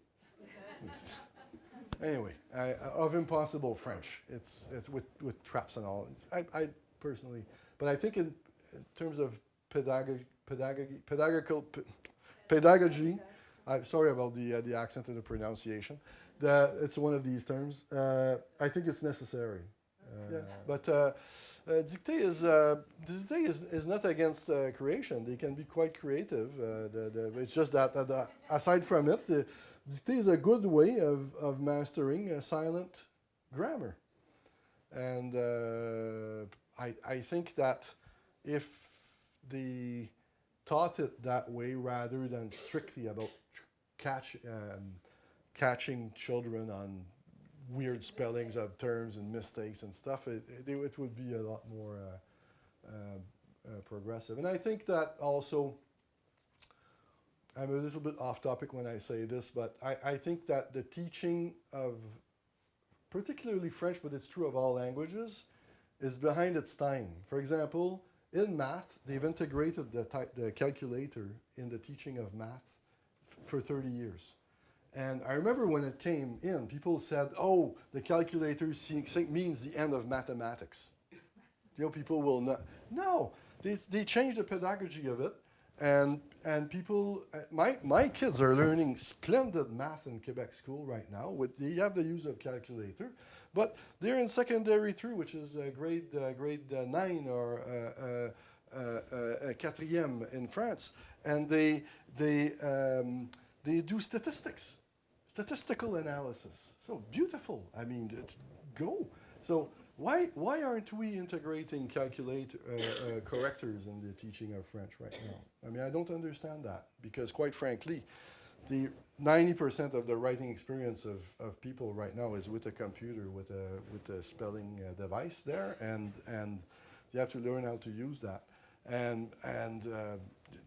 Anyway, of impossible French. It's with traps and all. I personally, but I think in terms of pedagogy. I'm sorry about the accent and the pronunciation. It's one of these terms. I think it's necessary. But dictée is not against creation. They can be quite creative. It's just that aside from it, dictée is a good way of mastering a silent grammar. And I think that if they taught it that way rather than strictly about catching children on weird spellings of terms and mistakes and stuff, it would be a lot more progressive. And I think that also, I'm a little bit off topic when I say this, but I think that the teaching of particularly French, but it's true of all languages, is behind its time. For example, in math, they've integrated the calculator in the teaching of math for 30 years. And I remember when it came in, people said, oh, the calculator means the end of mathematics. You know, people will not. No, they changed the pedagogy of it. And people, my kids are learning splendid math in Quebec school right now. They have the use of calculator, but they're in secondary 3, which is grade 9 or quatrième in France, and they do statistical analysis. So beautiful. I mean, it's go. So why aren't we integrating correctors in the teaching of French right now? I mean, I don't understand that, because quite frankly, the 90% of the writing experience of people right now is with a computer, with a spelling device there, and you have to learn how to use that. And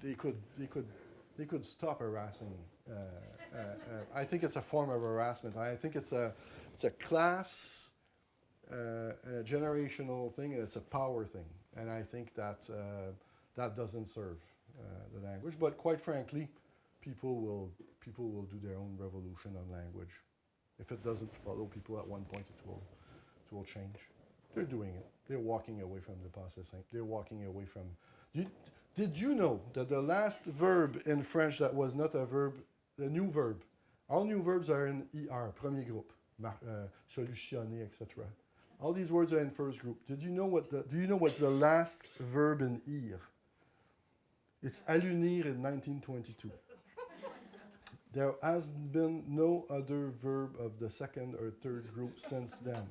they could stop harassing. I think it's a form of harassment. I think it's a class, a generational thing, and it's a power thing. And I think that that doesn't serve the language. But quite frankly, people will do their own revolution on language. If it doesn't follow people at one point, it will change. They're doing it. They're walking away from the passé simple. They're walking away from. Did you know that the last verb in French that was not a verb, the new verb, all new verbs are in ER, premier groupe, solutionner, etc. All these words are in first group. Do you know what's the last verb in ER? It's allunir in 1922. There has been no other verb of the second or third group since then.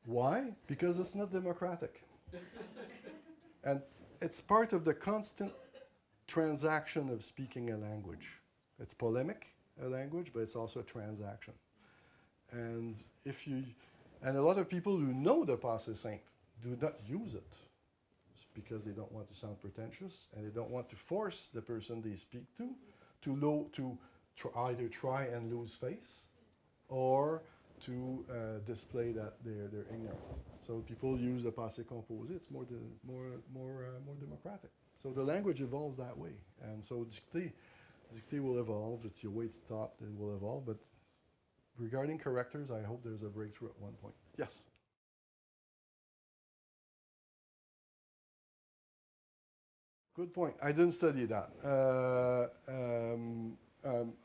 Why? Because it's not democratic. And it's part of the constant transaction of speaking a language. It's polemic, a language, but it's also a transaction. And a lot of people who know the passé simple do not use it because they don't want to sound pretentious, and they don't want to force the person they speak to either try and lose face or to display that they're ignorant. So people use the passé composé. It's more democratic. So the language evolves that way, and so dictée will evolve. The way it's taught, it will evolve. But regarding correctors, I hope there's a breakthrough at one point. Yes. Good point. I didn't study that.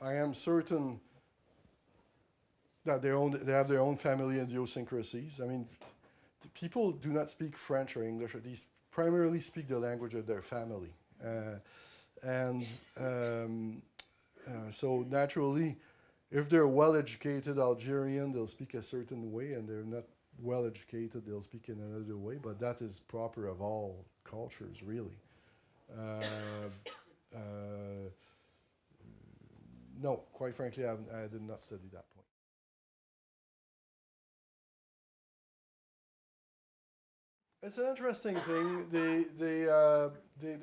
I am certain that they have their own family idiosyncrasies. I mean, people do not speak French or English, or they primarily speak the language of their family. So naturally, if they're well-educated Algerian, they'll speak a certain way, and they're not well-educated, they'll speak in another way, but that is proper of all cultures, really. No, quite frankly, I did not study that point. It's an interesting thing. They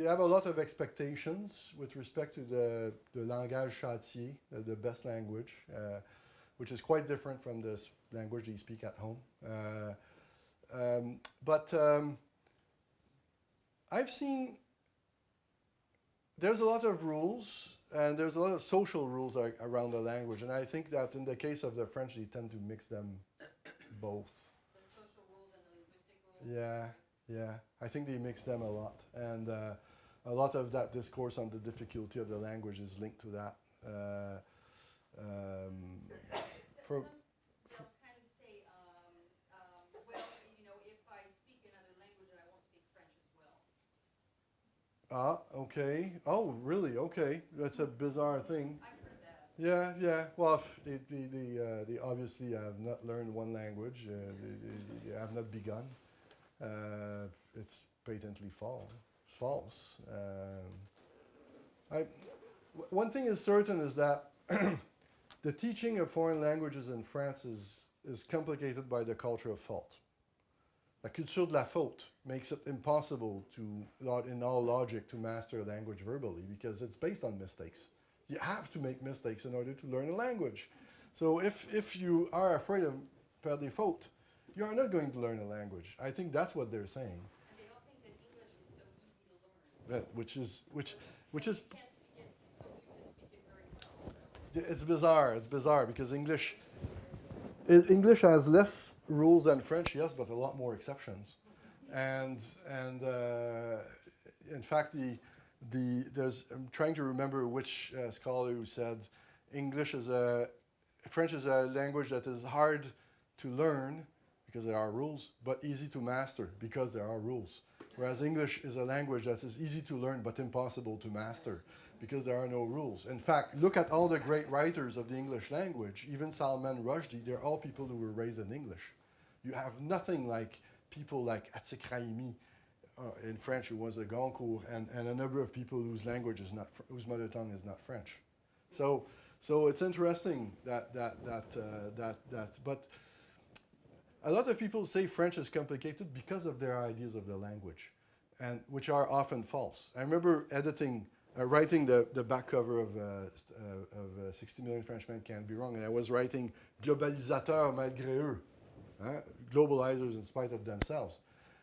have a lot of expectations with respect to the langage châtié, the best language, which is quite different from the language they speak at home. But I've seen there's a lot of rules, and there's a lot of social rules around the language, and I think that in the case of the French, they tend to mix them both. Yeah. I think they mix them a lot, and a lot of that discourse on the difficulty of the language is linked to that. Some kind of say, well Ah, okay. Oh, really? Okay. That's a bizarre thing. I've heard that. Yeah. Well, they obviously have not learned one language. They have not begun. It's patently false. One thing is certain is that the teaching of foreign languages in France is complicated by the culture of fault. La culture de la faute makes it impossible in all logic to master a language verbally because it's based on mistakes. You have to make mistakes in order to learn a language. So if you are afraid of faire des fautes, you are not going to learn a language. I think that's what they're saying. And they all think that English is so easy to learn. Which is You can't speak it, so you can speak it very well. it's bizarre because English has less rules than French, yes, but a lot more exceptions. And in fact, I'm trying to remember which scholar who said French is a language that is hard to learn because there are rules, but easy to master because there are rules. Whereas English is a language that is easy to learn but impossible to master because there are no rules. In fact, look at all the great writers of the English language, even Salman Rushdie, they're all people who were raised in English. You have nothing like people like Atik Raimi in French, who was a Goncourt, and a number of people whose mother tongue is not French. So it's interesting that but a lot of people say French is complicated because of their ideas of the language, and which are often false. I remember writing the back cover of 60 Million Frenchmen Can't Be Wrong, and I was writing globalisateurs malgré eux, globalizers in spite of themselves.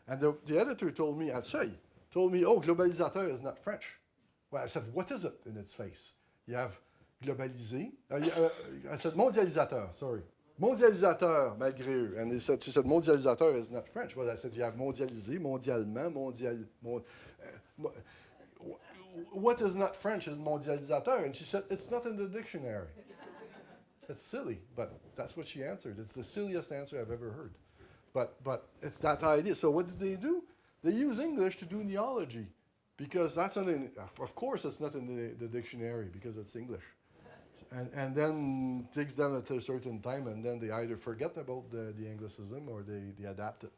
And the editor told me, at Seuil, oh, globalisateur is not French. Well, I said, what is it in its face? You have globalisé. I said, mondialisateur, sorry. Mondialisateur, malgré eux. And she said, mondialisateur is not French. Well, I said, you have mondialisé, mondialement, what is not French is mondialisateur. And she said, it's not in the dictionary. It's silly, but that's what she answered. It's the silliest answer I've ever heard. But it's that idea. So what do? They use English to do neology, because that's not in, of course it's not in the dictionary because it's English. And then it takes them at a certain time, and then they either forget about the Anglicism or they adapt it.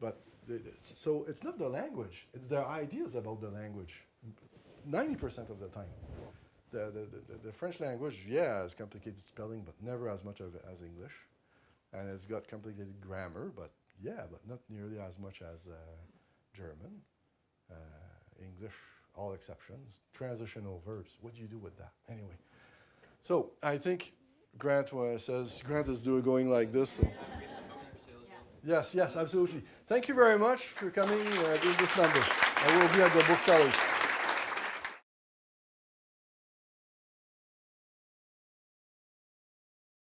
But so it's not the language, it's their ideas about the language, 90% of the time. The French language, has complicated spelling, but never as much as English. And it's got complicated grammar, but not nearly as much as German. English, all exceptions. Transitional verbs. What do you do with that? Anyway. So I think Grant is going like this. Yes, absolutely. Thank you very much for coming in this number. I will be at the booksellers.